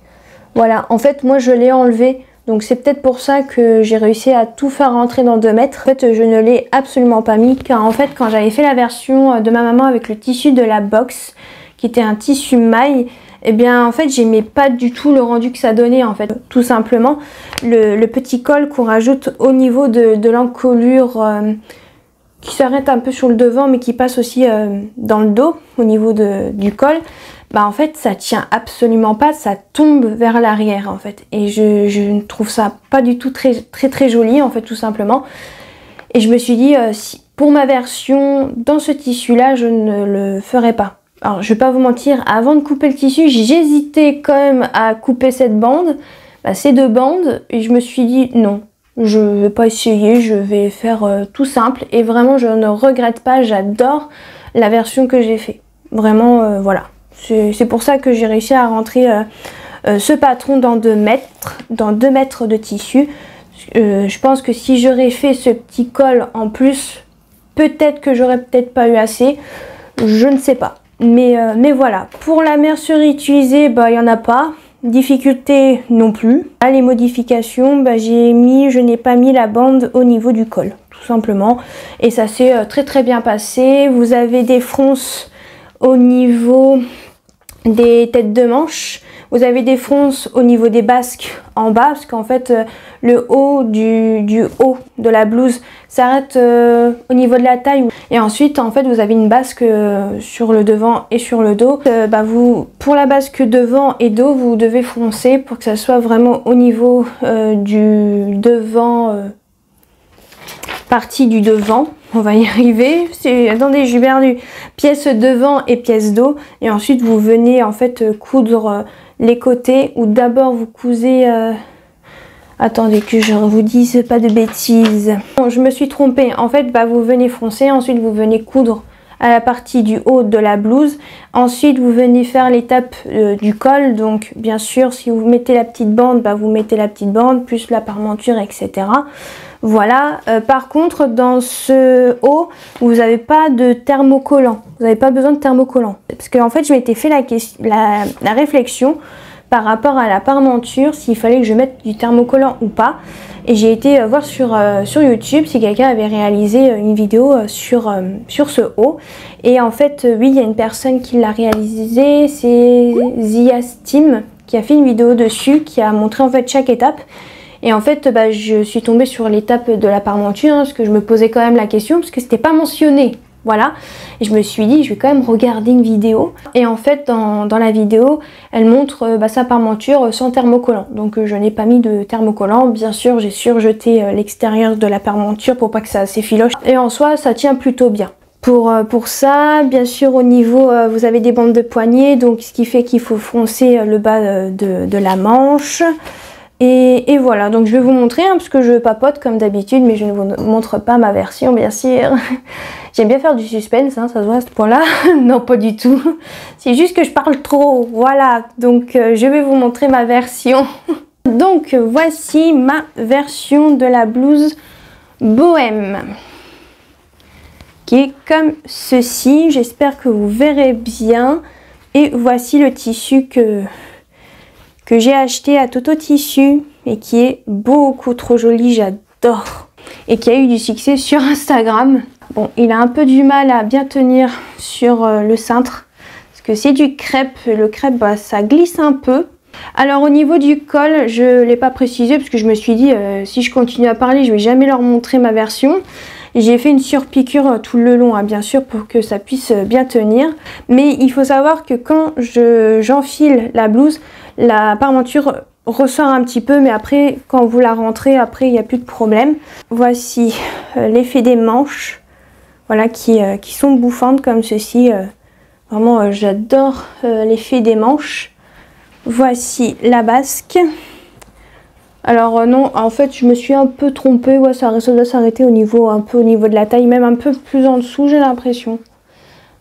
Voilà, en fait moi je l'ai enlevé, donc c'est peut-être pour ça que j'ai réussi à tout faire rentrer dans 2 mètres. En fait je ne l'ai absolument pas mis, car en fait quand j'avais fait la version de ma maman avec le tissu de la box, qui était un tissu maille, et bien en fait j'aimais pas du tout le rendu que ça donnait en fait. Tout simplement le petit col qu'on rajoute au niveau de l'encolure qui s'arrête un peu sur le devant mais qui passe aussi dans le dos au niveau du col, bah en fait ça tient absolument pas, ça tombe vers l'arrière en fait, et je trouve ça pas du tout très joli en fait, tout simplement. Et je me suis dit si pour ma version dans ce tissu là je ne le ferai pas. Alors je vais pas vous mentir, avant de couper le tissu j'hésitais quand même à couper cette bande, ces 2 bandes, et je me suis dit non, je vais pas essayer, je vais faire tout simple, et vraiment je ne regrette pas, j'adore la version que j'ai fait. Vraiment voilà, c'est pour ça que j'ai réussi à rentrer ce patron dans 2 mètres de tissu. Je pense que si j'aurais fait ce petit col en plus, peut-être que j'aurais peut-être pas eu assez, je ne sais pas. Mais voilà, pour la mercerie utilisée, bah il n'y en a pas. Difficulté non plus. Là, les modifications, bah, je n'ai pas mis la bande au niveau du col, tout simplement. Et ça s'est très bien passé. Vous avez des fronces au niveau des têtes de manche. Vous avez des fronces au niveau des basques en bas, parce qu'en fait le haut du haut de la blouse s'arrête au niveau de la taille. Et ensuite en fait vous avez une basque sur le devant et sur le dos. Pour la basque devant et dos, vous devez froncer pour que ça soit vraiment au niveau du devant, partie du devant. On va y arriver. Attendez, j'ai perdu. Pièce devant et pièce dos. Et ensuite vous venez en fait coudre les côtés, ou d'abord vous cousez attendez que je vous dise pas de bêtises. Non, je me suis trompée. En fait vous venez froncer, ensuite vous venez coudre à la partie du haut de la blouse, ensuite vous venez faire l'étape du col. Donc bien sûr si vous mettez la petite bande, vous mettez la petite bande plus la parmenture, etc. Voilà, par contre dans ce haut vous n'avez pas de thermocollant, vous n'avez pas besoin de thermocollant, parce qu'en fait je m'étais fait la réflexion par rapport à la parmenture, s'il fallait que je mette du thermocollant ou pas. Et j'ai été voir sur YouTube si quelqu'un avait réalisé une vidéo sur ce haut. Et en fait oui, il y a une personne qui l'a réalisé, c'est Ziastim qui a fait une vidéo dessus, qui a montré en fait chaque étape. Et en fait je suis tombée sur l'étape de la parmenture, parce que je me posais quand même la question, parce que c'était pas mentionné. Voilà, et je me suis dit je vais quand même regarder une vidéo. Et en fait dans la vidéo elle montre sa parmenture sans thermocollant. Donc je n'ai pas mis de thermocollant. Bien sûr j'ai surjeté l'extérieur de la parmenture pour pas que ça s'effiloche. Et en soi ça tient plutôt bien. Pour ça, bien sûr au niveau vous avez des bandes de poignet, donc ce qui fait qu'il faut froncer le bas de la manche. Et voilà, donc je vais vous montrer, parce que je papote comme d'habitude, mais je ne vous montre pas ma version, bien sûr. J'aime bien faire du suspense, ça se voit à ce point-là. Non, pas du tout. C'est juste que je parle trop, voilà. Donc je vais vous montrer ma version. Donc voici ma version de la blouse bohème, qui est comme ceci. J'espère que vous verrez bien. Et voici le tissu que j'ai acheté à Toto Tissu et qui est beaucoup trop joli, j'adore, et qui a eu du succès sur Instagram. Bon, il a un peu du mal à bien tenir sur le cintre parce que c'est du crêpe, le crêpe ça glisse un peu. Alors au niveau du col, je l'ai pas précisé parce que je me suis dit si je continue à parler je vais jamais leur montrer ma version. J'ai fait une surpiqûre tout le long, bien sûr, pour que ça puisse bien tenir. Mais il faut savoir que quand j'enfile la blouse, la parmenture ressort un petit peu, mais après, quand vous la rentrez, après, il n'y a plus de problème. Voici l'effet des manches, voilà, qui sont bouffantes comme ceci. Vraiment, j'adore l'effet des manches. Voici la basque. Alors non, en fait je me suis un peu trompée, ouais, ça doit s'arrêter au niveau de la taille, même un peu plus en dessous j'ai l'impression.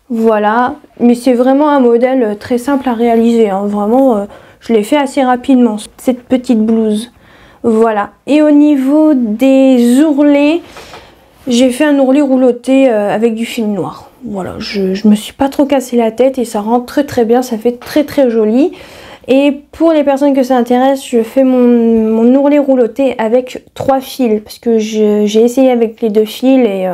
Voilà, mais c'est vraiment un modèle très simple à réaliser, vraiment je l'ai fait assez rapidement, cette petite blouse. Voilà, et au niveau des ourlets, J'ai fait un ourlet rouloté avec du fil noir. Voilà, je me suis pas trop cassé la tête et ça rend très bien, ça fait très joli. Et pour les personnes que ça intéresse, je fais mon ourlet rouloté avec 3 fils. Parce que j'ai essayé avec les 2 fils et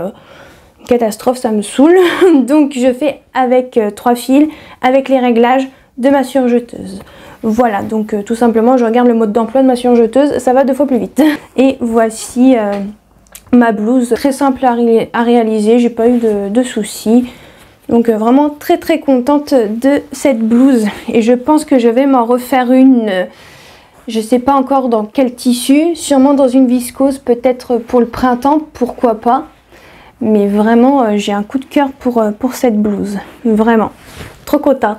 catastrophe, ça me saoule. Donc je fais avec 3 fils, avec les réglages de ma surjeteuse. Voilà, donc tout simplement je regarde le mode d'emploi de ma surjeteuse, ça va 2 fois plus vite. Et voici ma blouse, très simple à réaliser, j'ai pas eu de soucis. Donc vraiment très contente de cette blouse. Et je pense que je vais m'en refaire une, je sais pas encore dans quel tissu, sûrement dans une viscose, peut-être pour le printemps, pourquoi pas. Mais vraiment j'ai un coup de cœur pour cette blouse, vraiment. Trop contente.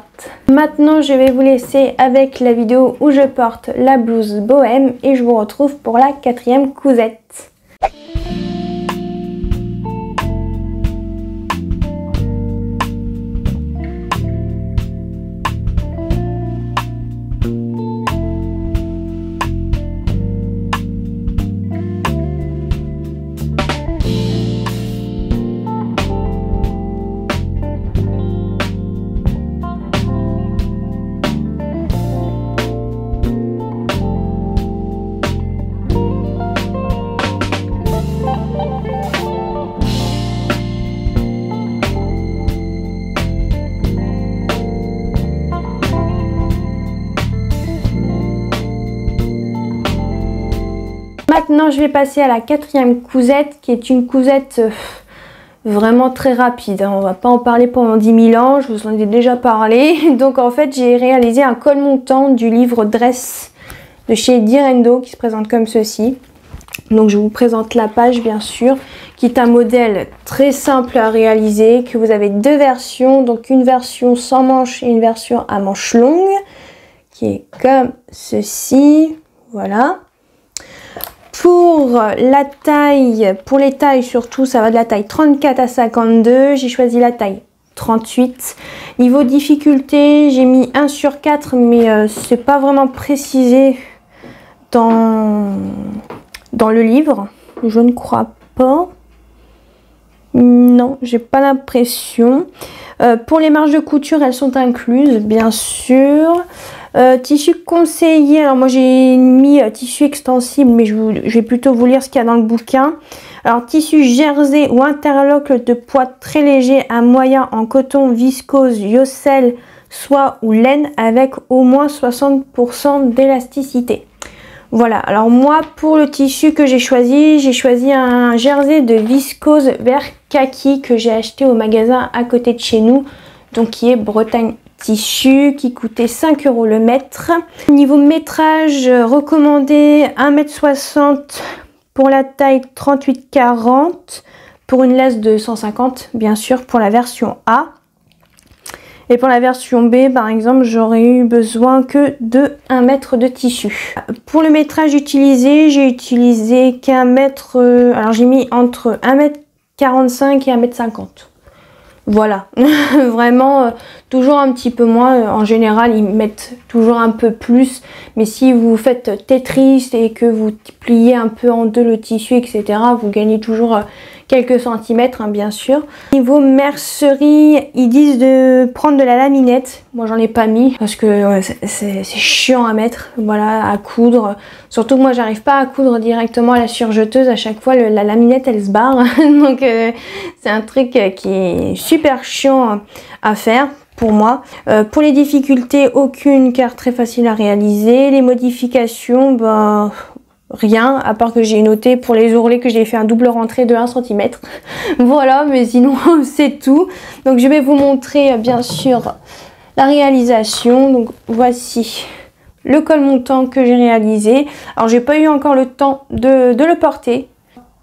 Maintenant je vais vous laisser avec la vidéo où je porte la blouse bohème et je vous retrouve pour la 4e cousette. Maintenant je vais passer à la 4e cousette qui est une cousette vraiment très rapide. On va pas en parler pendant 10 000 ans, je vous en ai déjà parlé. Donc en fait j'ai réalisé un col montant du livre Dress de chez Direndo qui se présente comme ceci. Donc je vous présente la page bien sûr, qui est un modèle très simple à réaliser, que vous avez 2 versions, donc une version sans manches et une version à manches longues, qui est comme ceci, voilà. Pour la taille, pour les tailles surtout, ça va de la taille 34 à 52, j'ai choisi la taille 38. Niveau difficulté, j'ai mis 1 sur 4, mais c'est pas vraiment précisé dans le livre, je ne crois pas. Non, j'ai pas l'impression. Pour les marges de couture, elles sont incluses, bien sûr. Tissu conseillé, alors moi j'ai mis tissu extensible, mais je vais plutôt vous lire ce qu'il y a dans le bouquin. Alors tissu jersey ou interlock de poids très léger à moyen en coton, viscose, lyocell, soie ou laine avec au moins 60% d'élasticité. Voilà, alors moi pour le tissu que j'ai choisi un jersey de viscose vert kaki que j'ai acheté au magasin à côté de chez nous, donc qui est Bretagne Tissu, qui coûtait 5 € le mètre. Niveau métrage recommandé 1,60 m pour la taille 38-40, pour une laisse de 150 bien sûr pour la version A. Et pour la version B, par exemple, j'aurais eu besoin que de 1 mètre de tissu. Pour le métrage utilisé, j'ai utilisé qu'un mètre... alors j'ai mis entre 1,45 m et 1,50 m. Voilà, vraiment toujours un petit peu moins. En général, ils mettent toujours un peu plus. Mais si vous faites Tetris et que vous pliez un peu en deux le tissu, etc., vous gagnez toujours quelques centimètres, hein, bien sûr. Niveau mercerie, ils disent de prendre de la laminette. Moi, j'en ai pas mis parce que c'est chiant à mettre, voilà, à coudre. Surtout que moi, j'arrive pas à coudre directement à la surjeteuse. À chaque fois, la laminette, elle se barre. Donc, c'est un truc qui est super chiant à faire pour moi. Pour les difficultés, aucune, car très facile à réaliser. Les modifications, bah... rien, à part que j'ai noté pour les ourlets que j'ai fait un double rentrée de 1 cm. Voilà, mais sinon c'est tout. Donc je vais vous montrer bien sûr la réalisation. Donc voici le col montant que j'ai réalisé. Alors j'ai pas eu encore le temps de le porter.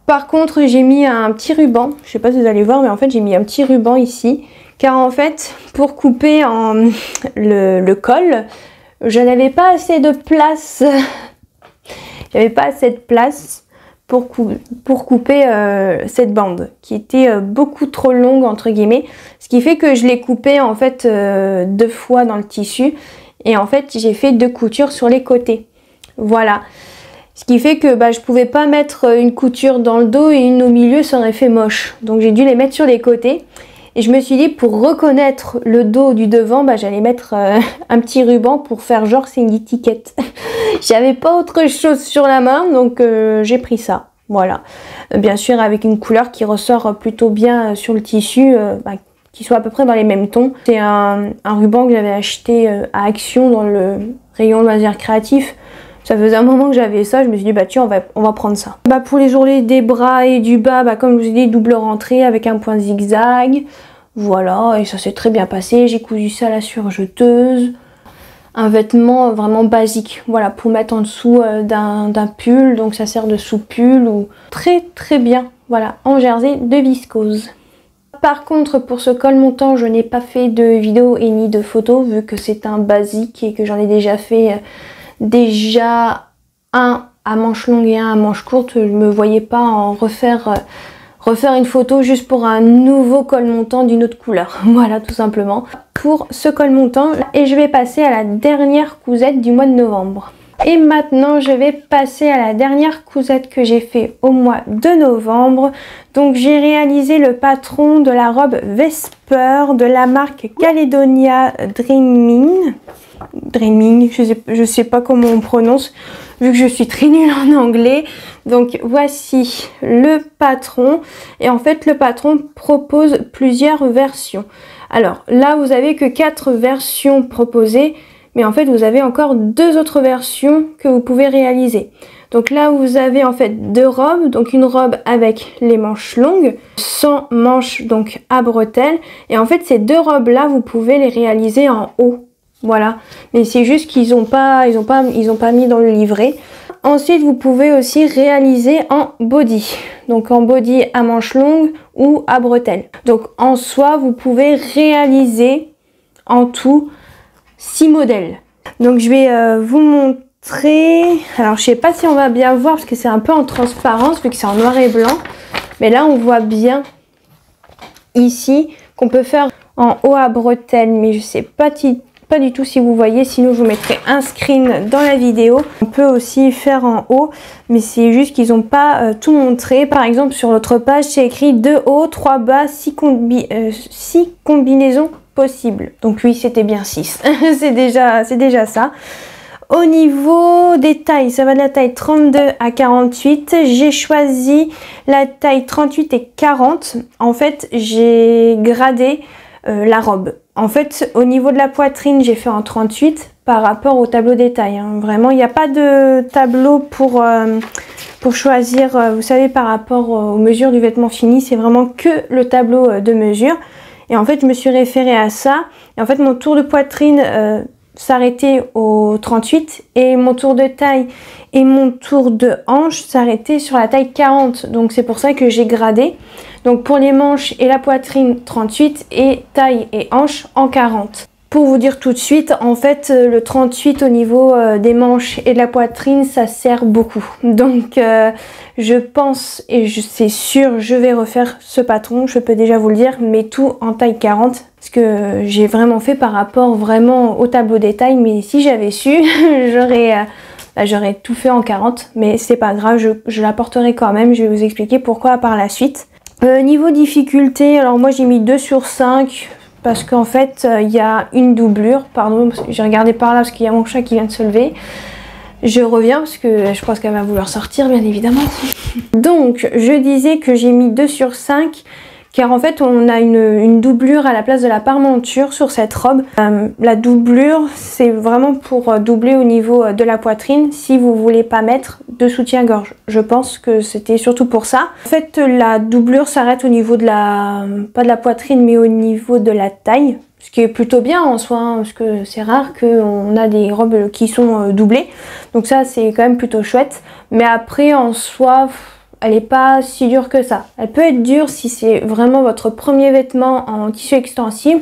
Par contre j'ai mis un petit ruban, je sais pas si vous allez voir, mais en fait j'ai mis un petit ruban ici. Car en fait pour couper le col, je n'avais pas assez de place. J'avais pas assez de place pour couper cette bande qui était beaucoup trop longue entre guillemets, ce qui fait que je l'ai coupée en fait 2 fois dans le tissu et en fait j'ai fait 2 coutures sur les côtés. Voilà, Ce qui fait que bah, je pouvais pas mettre une couture dans le dos et une au milieu, ça aurait fait moche. Donc j'ai dû les mettre sur les côtés. Et je me suis dit, pour reconnaître le dos du devant, bah, j'allais mettre un petit ruban pour faire genre c'est une étiquette. J'avais pas autre chose sur la main, donc j'ai pris ça. Voilà. Bien sûr avec une couleur qui ressort plutôt bien sur le tissu, bah, qui soit à peu près dans les mêmes tons. C'est un ruban que j'avais acheté à Action dans le rayon loisirs créatifs. Ça faisait un moment que j'avais ça, je me suis dit bah tiens on va prendre ça. Bah pour les ourlets des bras et du bas, bah comme je vous ai dit, double rentrée avec un point zigzag. Voilà, et ça s'est très bien passé. J'ai cousu ça à la surjeteuse. Un vêtement vraiment basique, voilà, pour mettre en dessous d'un pull, donc ça sert de sous-pull ou très très bien, voilà, en jersey de viscose. Par contre pour ce col montant je n'ai pas fait de vidéo et ni de photo vu que c'est un basique et que j'en ai déjà fait un à manches longues et un à manches courtes. Je ne me voyais pas en refaire une photo juste pour un nouveau col montant d'une autre couleur. Voilà tout simplement pour ce col montant. Et je vais passer à la dernière cousette du mois de novembre. Et maintenant je vais passer à la dernière cousette que j'ai fait au mois de novembre. Donc j'ai réalisé le patron de la robe Vesper de la marque Caledonia Dreaming, je sais pas comment on prononce vu que je suis très nulle en anglais. Donc voici le patron, et en fait le patron propose plusieurs versions. Alors là vous avez que 4 versions proposées, mais en fait vous avez encore 2 autres versions que vous pouvez réaliser. Donc là vous avez en fait 2 robes, donc une robe avec les manches longues, sans manches donc à bretelles, et en fait ces 2 robes là vous pouvez les réaliser en haut. Voilà, mais c'est juste qu'ils ont pas mis dans le livret. Ensuite vous pouvez aussi réaliser en body, donc en body à manches longues ou à bretelles. Donc en soi vous pouvez réaliser en tout 6 modèles. Donc je vais vous montrer, alors je sais pas si on va bien voir parce que c'est un peu en transparence vu que c'est en noir et blanc, mais là on voit bien ici qu'on peut faire en haut à bretelles, mais je sais pas du tout si vous voyez, sinon je vous mettrai un screen dans la vidéo. On peut aussi faire en haut, mais c'est juste qu'ils n'ont pas tout montré. Par exemple sur l'autre page c'est écrit 2 hauts, 3 bas, 6 combinaisons possibles. Donc oui, c'était bien 6. c'est déjà ça. Au niveau des tailles, ça va de la taille 32 à 48. J'ai choisi la taille 38 et 40. En fait, j'ai gradé la robe. En fait, au niveau de la poitrine, j'ai fait en 38 par rapport au tableau des tailles. Hein. Vraiment, il n'y a pas de tableau pour choisir, vous savez, par rapport aux mesures du vêtement fini. C'est vraiment que le tableau de mesure. Et en fait, je me suis référée à ça. Et en fait, mon tour de poitrine s'arrêtait au 38 et mon tour de taille et mon tour de hanche s'arrêtait sur la taille 40. Donc c'est pour ça que j'ai gradé. Donc pour les manches et la poitrine 38 et taille et hanche en 40. Pour vous dire tout de suite, en fait le 38 au niveau des manches et de la poitrine ça sert beaucoup. Donc je pense et c'est sûr je vais refaire ce patron, je peux déjà vous le dire, mais tout en taille 40. Parce que j'ai vraiment fait par rapport vraiment au tableau des tailles, mais si j'avais su, j'aurais tout fait en 40, mais c'est pas grave, je l'apporterai quand même, je vais vous expliquer pourquoi par la suite. Niveau difficulté, alors moi j'ai mis 2 sur 5, parce qu'en fait il y a une doublure, pardon, j'ai regardé par là parce qu'il y a mon chat qui vient de se lever. Je reviens parce que je pense qu'elle va vouloir sortir bien évidemment. Donc je disais que j'ai mis 2 sur 5, car en fait on a une doublure à la place de la parmenture sur cette robe. La doublure c'est vraiment pour doubler au niveau de la poitrine si vous voulez pas mettre de soutien-gorge. Je pense que c'était surtout pour ça. En fait la doublure s'arrête au niveau de pas de la poitrine mais au niveau de la taille. Ce qui est plutôt bien en soi, hein, parce que c'est rare qu'on a des robes qui sont doublées. Donc ça c'est quand même plutôt chouette. Mais après en soi, elle n'est pas si dure que ça. Elle peut être dure si c'est vraiment votre premier vêtement en tissu extensible.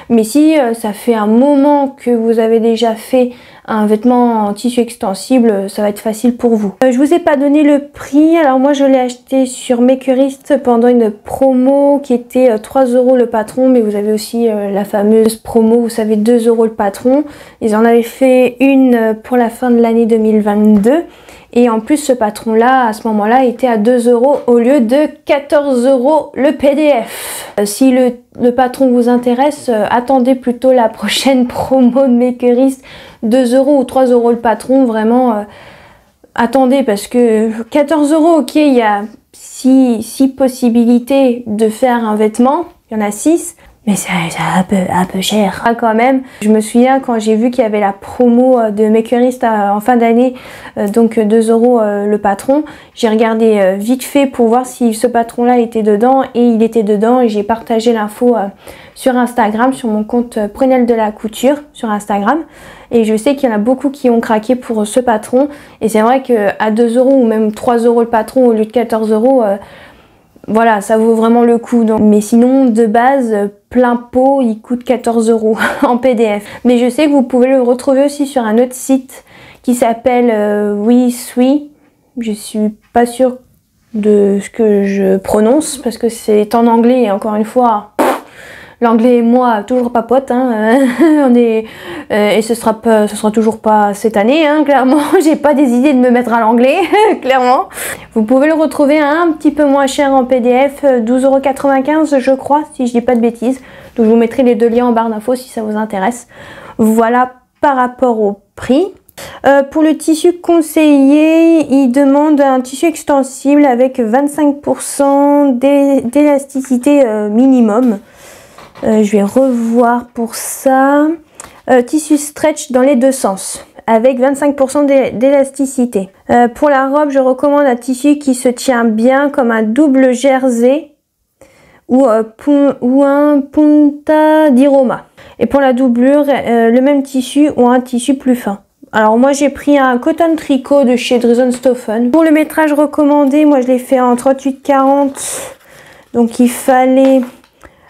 Mais si ça fait un moment que vous avez déjà fait un vêtement en tissu extensible, ça va être facile pour vous. Je vous ai pas donné le prix. Alors moi je l'ai acheté sur Makerist pendant une promo qui était 3 € le patron. Mais vous avez aussi la fameuse promo, vous savez, 2 € le patron. Ils en avaient fait une pour la fin de l'année 2022. Et en plus ce patron là à ce moment là était à 2 € au lieu de 14 € le PDF. Si le patron vous intéresse, attendez plutôt la prochaine promo de Makerist, 2 € ou 3 € le patron, vraiment attendez, parce que 14 €, ok, il y a 6 possibilités de faire un vêtement, il y en a 6. Mais c'est un peu cher quand même. Je me souviens quand j'ai vu qu'il y avait la promo de Makerist en fin d'année, donc 2 € le patron, j'ai regardé vite fait pour voir si ce patron là était dedans, et il était dedans, et j'ai partagé l'info sur Instagram, sur mon compte Prunelle de la couture sur Instagram, et je sais qu'il y en a beaucoup qui ont craqué pour ce patron, et c'est vrai qu'à 2 € ou même 3 € le patron au lieu de 14 €, voilà, ça vaut vraiment le coup. Donc, mais sinon, de base, plein pot, il coûte 14 € en PDF. Mais je sais que vous pouvez le retrouver aussi sur un autre site qui s'appelle WeSui. Je suis pas sûre de ce que je prononce parce que c'est en anglais, et encore une fois, l'anglais et moi, toujours pas potes, hein. On est, et ce sera toujours pas cette année, hein, clairement. J'ai pas des idées de me mettre à l'anglais, clairement. Vous pouvez le retrouver un petit peu moins cher en PDF, 12,95 € je crois, si je dis pas de bêtises. Donc je vous mettrai les deux liens en barre d'infos si ça vous intéresse. Voilà par rapport au prix. Pour le tissu conseillé, il demande un tissu extensible avec 25% d'élasticité minimum. Je vais revoir pour ça. Tissu stretch dans les deux sens avec 25% d'élasticité. Pour la robe, je recommande un tissu qui se tient bien comme un double jersey ou un punta di Roma. Et pour la doublure, le même tissu ou un tissu plus fin. Alors moi j'ai pris un coton tricot de chez Dresden-Stoffen. Pour le métrage recommandé, moi je l'ai fait en 38-40. Donc il fallait...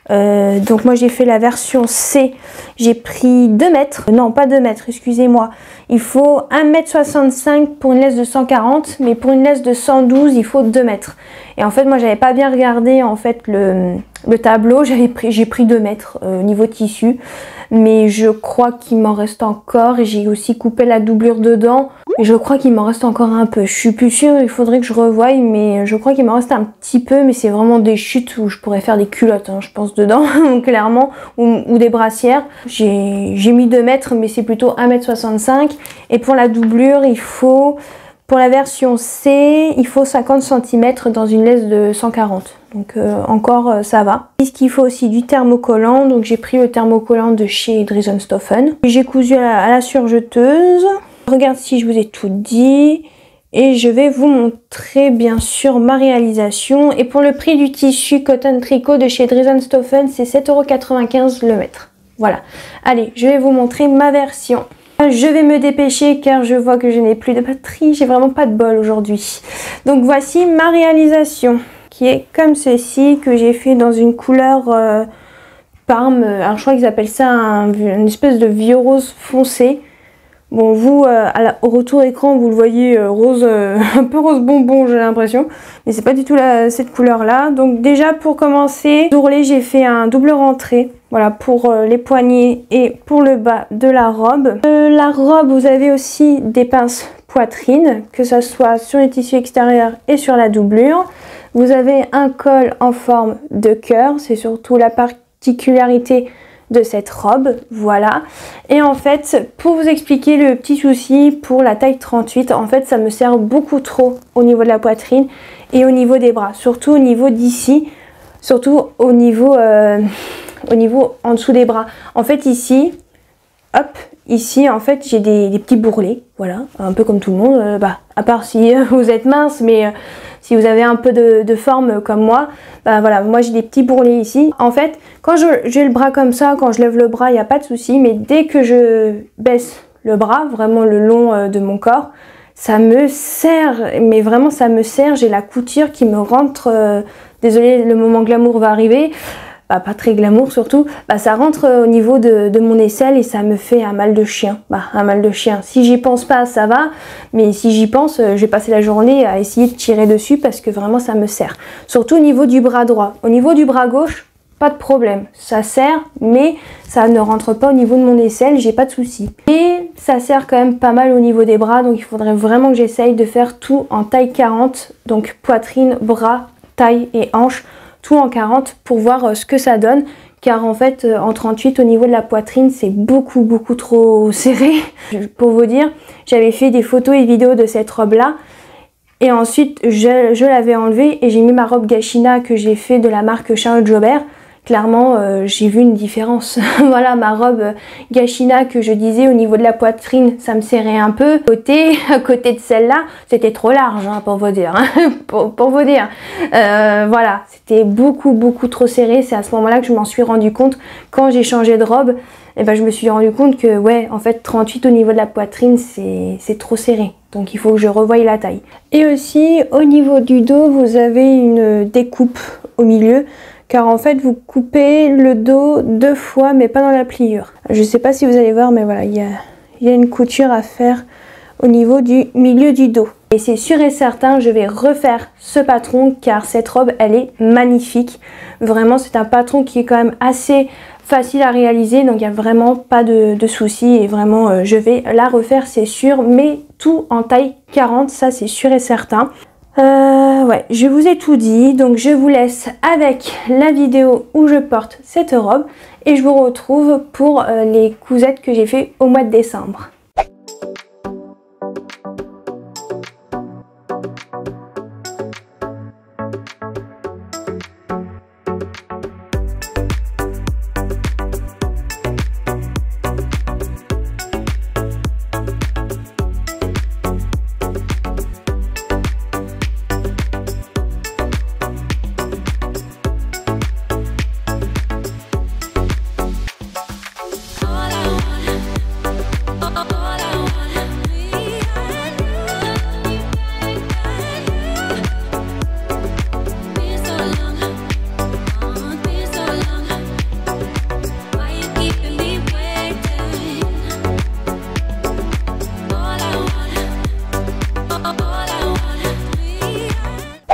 donc moi j'ai fait la version C, j'ai pris 2 mètres, non pas 2 mètres, excusez-moi, il faut 1,65 m pour une laisse de 140, mais pour une laisse de 112 il faut 2 mètres. Et en fait moi j'avais pas bien regardé en fait le tableau, j'ai pris 2 mètres niveau tissu, mais je crois qu'il m'en reste encore, et j'ai aussi coupé la doublure dedans, et je crois qu'il m'en reste encore un peu. Je suis plus sûre, il faudrait que je revoie, mais je crois qu'il m'en reste un petit peu, mais c'est vraiment des chutes où je pourrais faire des culottes, hein, je pense dedans, clairement, ou des brassières. J'ai mis 2 mètres, mais c'est plutôt 1,65 m, et pour la doublure, il faut... Pour la version C, il faut 50 cm dans une laisse de 140. Donc encore ça va. Ce qu'il faut aussi du thermocollant. Donc j'ai pris le thermocollant de chez Dresden-Stoffen. J'ai cousu à la surjeteuse. Regarde si je vous ai tout dit. Et je vais vous montrer bien sûr ma réalisation. Et pour le prix du tissu coton tricot de chez Dresden-Stoffen, c'est 7,95 € le mètre. Voilà. Allez, je vais vous montrer ma version. Je vais me dépêcher car je vois que je n'ai plus de batterie, j'ai vraiment pas de bol aujourd'hui. Donc voici ma réalisation qui est comme ceci, que j'ai fait dans une couleur parme. Alors je crois qu'ils appellent ça une espèce de vieux rose foncé. Bon, vous, au retour écran, vous le voyez rose, un peu rose bonbon, j'ai l'impression. Mais c'est pas du tout cette couleur-là. Donc déjà, pour commencer, d'ourlet, j'ai fait un double rentré. Voilà, pour les poignets et pour le bas de la robe. La robe, vous avez aussi des pinces poitrine, que ce soit sur les tissus extérieurs et sur la doublure. Vous avez un col en forme de cœur. C'est surtout la particularité de cette robe, voilà. Et en fait, pour vous expliquer le petit souci pour la taille 38, en fait ça me sert beaucoup trop au niveau de la poitrine et au niveau des bras, surtout au niveau d'ici, surtout au niveau en dessous des bras. En fait ici, hop, ici en fait j'ai des petits bourrelets, voilà, un peu comme tout le monde, à part si vous êtes mince, mais si vous avez un peu de forme comme moi, voilà, moi j'ai des petits bourrelets ici. En fait, quand j'ai le bras comme ça, quand je lève le bras, il n'y a pas de souci, mais dès que je baisse le bras, vraiment le long de mon corps, ça me serre, mais vraiment ça me serre, j'ai la couture qui me rentre, désolée, le moment glamour va arriver, pas très glamour surtout, ça rentre au niveau de mon aisselle et ça me fait un mal de chien. Un mal de chien. Si j'y pense pas, ça va, mais si j'y pense, je vais passer la journée à essayer de tirer dessus parce que vraiment ça me serre. Surtout au niveau du bras droit. Au niveau du bras gauche, pas de problème. Ça serre, mais ça ne rentre pas au niveau de mon aisselle, j'ai pas de souci. Et ça serre quand même pas mal au niveau des bras, donc il faudrait vraiment que j'essaye de faire tout en taille 40, donc poitrine, bras, taille et hanche, tout en 40 pour voir ce que ça donne. Car en fait en 38 au niveau de la poitrine c'est beaucoup trop serré. Pour vous dire, j'avais fait des photos et vidéos de cette robe là et ensuite je l'avais enlevée et j'ai mis ma robe Gachina que j'ai fait de la marque Charlotte Jobert. Clairement j'ai vu une différence. Voilà, ma robe Gachina que je disais au niveau de la poitrine ça me serrait un peu. À côté de celle-là c'était trop large hein, pour vous dire. Hein. pour vous dire. Voilà, c'était beaucoup trop serré. C'est à ce moment-là que je m'en suis rendu compte. Quand j'ai changé de robe, et ben, je me suis rendu compte que ouais, en fait 38 au niveau de la poitrine c'est trop serré. Donc il faut que je revoie la taille. Et aussi au niveau du dos vous avez une découpe au milieu. Car en fait vous coupez le dos 2 fois mais pas dans la pliure. Je sais pas si vous allez voir mais voilà, il y a une couture à faire au niveau du milieu du dos. Et c'est sûr et certain, je vais refaire ce patron car cette robe elle est magnifique. Vraiment c'est un patron qui est quand même assez facile à réaliser, donc il n'y a vraiment pas de soucis et vraiment je vais la refaire c'est sûr, mais tout en taille 40, ça c'est sûr et certain. Ouais, je vous ai tout dit, donc je vous laisse avec la vidéo où je porte cette robe et je vous retrouve pour les cousettes que j'ai fait au mois de décembre.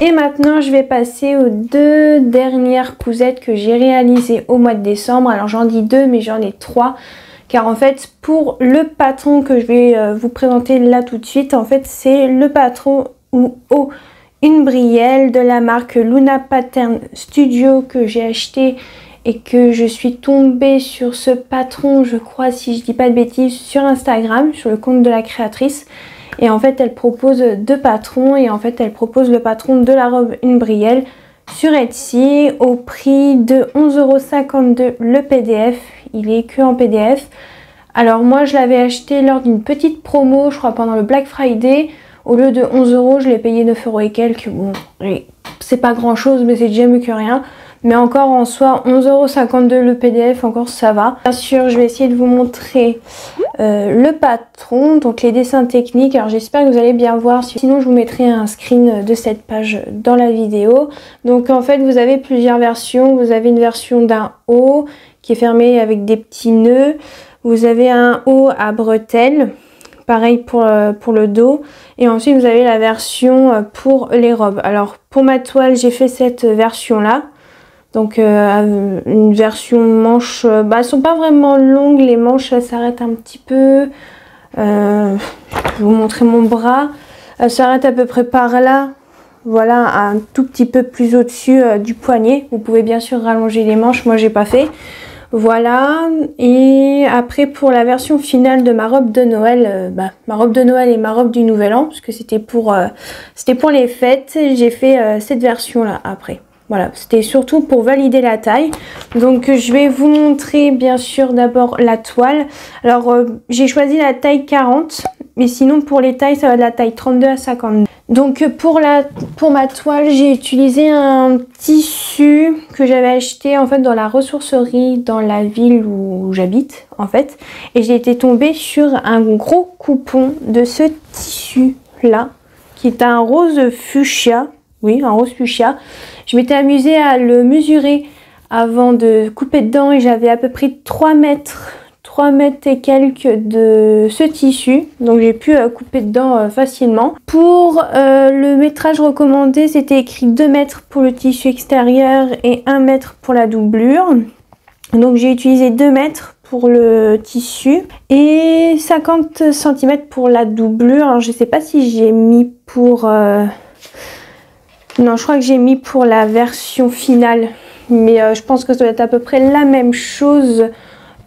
Et maintenant je vais passer aux 2 dernières cousettes que j'ai réalisées au mois de décembre. Alors j'en dis 2 mais j'en ai 3. Car en fait pour le patron que je vais vous présenter là tout de suite, en fait c'est le patron ou une brielle de la marque Luna Pattern Studio que j'ai acheté et que je suis tombée sur ce patron, je crois si je dis pas de bêtises, sur Instagram, sur le compte de la créatrice. Et en fait elle propose 2 patrons et en fait elle propose le patron de la robe une brielle sur Etsy au prix de 11,52 € le PDF. Il est que en PDF. Alors moi je l'avais acheté lors d'une petite promo, je crois pendant le Black Friday. Au lieu de 11 €, je l'ai payé 9 € et quelques. Bon, c'est pas grand chose mais c'est déjà mieux que rien. Mais encore en soi, 11,52 € le PDF, encore ça va. Bien sûr, je vais essayer de vous montrer le patron, donc les dessins techniques. Alors j'espère que vous allez bien voir, sinon je vous mettrai un screen de cette page dans la vidéo. Donc en fait, vous avez plusieurs versions. Vous avez une version d'un haut qui est fermé avec des petits nœuds. Vous avez un haut à bretelles. Pareil pour le dos. Et ensuite, vous avez la version pour les robes. Alors pour ma toile, j'ai fait cette version-là. Donc une version manche, elles sont pas vraiment longues, les manches elles s'arrêtent un petit peu. Je vais vous montrer mon bras. Elle s'arrête à peu près par là. Voilà, un tout petit peu plus au-dessus du poignet. Vous pouvez bien sûr rallonger les manches, moi j'ai pas fait. Voilà, et après pour la version finale de ma robe de Noël, ma robe de Noël et ma robe du Nouvel An, parce que c'était pour les fêtes, j'ai fait cette version là après. Voilà, c'était surtout pour valider la taille. Donc je vais vous montrer bien sûr d'abord la toile. Alors j'ai choisi la taille 40, mais sinon pour les tailles ça va de la taille 32 à 52. Donc pour ma toile, j'ai utilisé un tissu que j'avais acheté en fait dans la ressourcerie dans la ville où j'habite en fait. Et j'ai été tombée sur un gros coupon de ce tissu là, qui est un rose fuchsia. Oui, un rose fuchsia. Je m'étais amusée à le mesurer avant de couper dedans et j'avais à peu près 3 mètres 3 mètres et quelques de ce tissu, donc j'ai pu couper dedans facilement. Pour le métrage recommandé, c'était écrit 2 mètres pour le tissu extérieur et 1 mètre pour la doublure. Donc j'ai utilisé 2 mètres pour le tissu et 50 cm pour la doublure. Alors je sais pas si j'ai mis pour... Non, je crois que j'ai mis pour la version finale. Mais je pense que ça doit être à peu près la même chose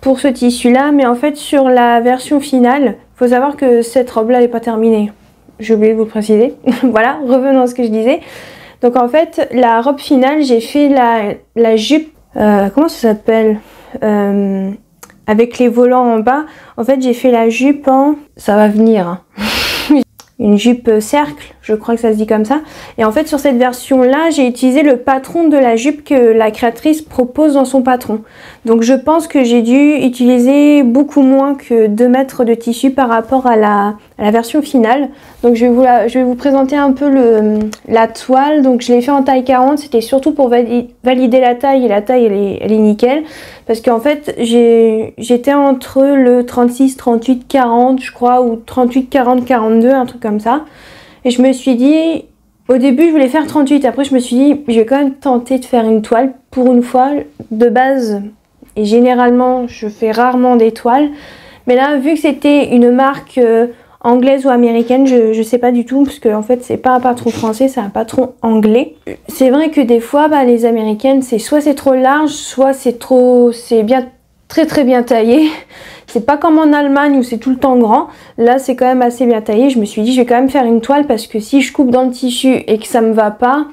pour ce tissu là. Mais en fait sur la version finale, il faut savoir que cette robe là n'est pas terminée. J'ai oublié de vous le préciser. Voilà, revenons à ce que je disais. Donc en fait la robe finale, j'ai fait la jupe, comment ça s'appelle, avec les volants en bas. En fait j'ai fait la jupe en... Ça va venir hein. Une jupe cercle, je crois que ça se dit comme ça. Et en fait sur cette version là, j'ai utilisé le patron de la jupe que la créatrice propose dans son patron. Donc je pense que j'ai dû utiliser beaucoup moins que 2 mètres de tissu par rapport à la version finale. Donc je vais vous présenter un peu la toile. Donc je l'ai fait en taille 40, c'était surtout pour valider la taille, et la taille elle est nickel. Parce qu'en fait j'étais entre le 36, 38, 40 je crois, ou 38, 40, 42, un truc comme ça. Et je me suis dit, au début je voulais faire 38, après je me suis dit, je vais quand même tenter de faire une toile pour une fois. De base, et généralement je fais rarement des toiles, mais là vu que c'était une marque anglaise ou américaine, je sais pas du tout, parce que en fait c'est pas un patron français, c'est un patron anglais. C'est vrai que des fois les américaines, soit c'est trop large, soit c'est bien, très bien taillé. C'est pas comme en Allemagne où c'est tout le temps grand. Là c'est quand même assez bien taillé. Je me suis dit je vais quand même faire une toile, parce que si je coupe dans le tissu et que ça me va pas,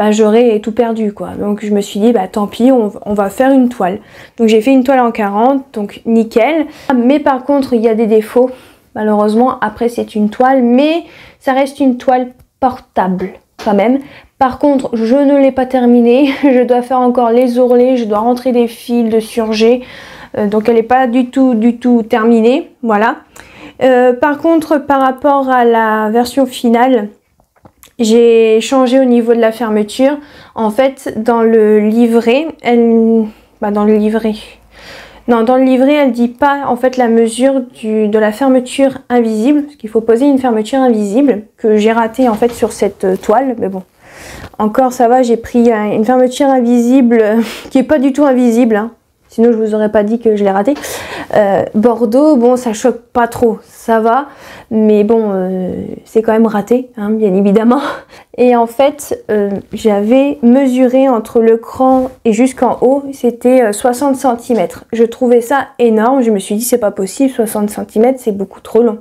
j'aurais tout perdu quoi. Donc je me suis dit tant pis, on va faire une toile. Donc j'ai fait une toile en 40, donc nickel. Mais par contre il y a des défauts. Malheureusement après c'est une toile, mais ça reste une toile portable quand même. Par contre je ne l'ai pas terminée. Je dois faire encore les ourlets, je dois rentrer des fils de surjet. Donc elle n'est pas du tout terminée. Voilà. Par contre par rapport à la version finale, j'ai changé au niveau de la fermeture. En fait, dans le livret, dans le livret, elle dit pas en fait la mesure de la fermeture invisible, parce qu'il faut poser une fermeture invisible que j'ai ratée en fait sur cette toile. Mais bon, encore ça va, j'ai pris une fermeture invisible qui est pas du tout invisible, hein. Sinon je vous aurais pas dit que je l'ai raté. Bordeaux, bon ça choque pas trop, ça va, mais bon c'est quand même raté, hein, bien évidemment. Et en fait j'avais mesuré entre le cran et jusqu'en haut, c'était 60 cm. Je trouvais ça énorme, je me suis dit c'est pas possible, 60 cm c'est beaucoup trop long.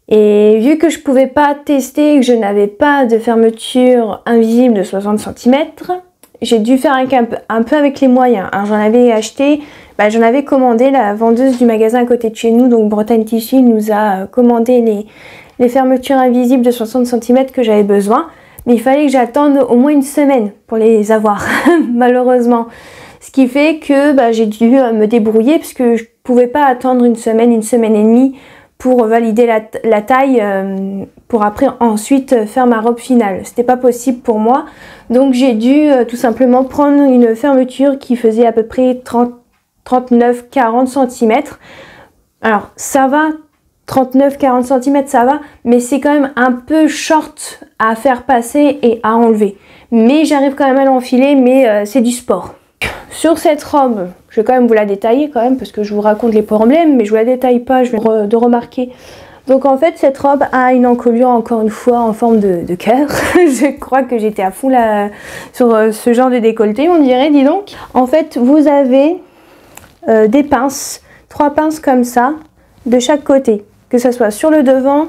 Et vu que je pouvais pas tester, que je n'avais pas de fermeture invisible de 60 cm, j'ai dû faire un peu avec les moyens. Alors j'en avais acheté, j'en avais commandé, la vendeuse du magasin à côté de chez nous, donc Bretagne Tissu, nous a commandé les fermetures invisibles de 60 cm que j'avais besoin. Mais il fallait que j'attende au moins une semaine pour les avoir, malheureusement. Ce qui fait que j'ai dû me débrouiller, parce que je pouvais pas attendre une semaine et demie pour valider la taille, pour après ensuite faire ma robe finale. C'était pas possible pour moi, donc j'ai dû tout simplement prendre une fermeture qui faisait à peu près 39-40 cm. Alors ça va, 39-40 cm ça va, mais c'est quand même un peu short à faire passer et à enlever. Mais j'arrive quand même à l'enfiler, mais c'est du sport. Sur cette robe, je vais quand même vous la détailler quand même, parce que je vous raconte les problèmes, mais je vous la détaille pas, je vais de remarquer. Donc en fait cette robe a une encolure encore une fois en forme de cœur. Je crois que j'étais à fond là sur ce genre de décolleté, on dirait, dis donc. En fait vous avez des pinces, 3 pinces comme ça de chaque côté, que ce soit sur le devant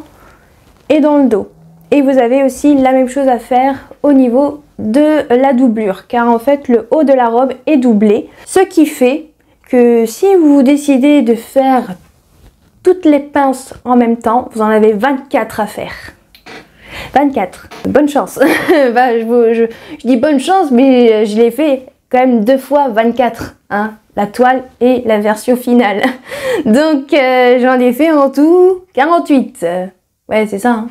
et dans le dos. Et vous avez aussi la même chose à faire au niveau de la doublure, car en fait le haut de la robe est doublé, ce qui fait que si vous décidez de faire toutes les pinces en même temps, vous en avez 24 à faire. 24, bonne chance. Je dis bonne chance, mais je l'ai fait quand même 2 fois 24, hein, la toile et la version finale. Donc j'en ai fait en tout 48. Ouais, c'est ça, hein.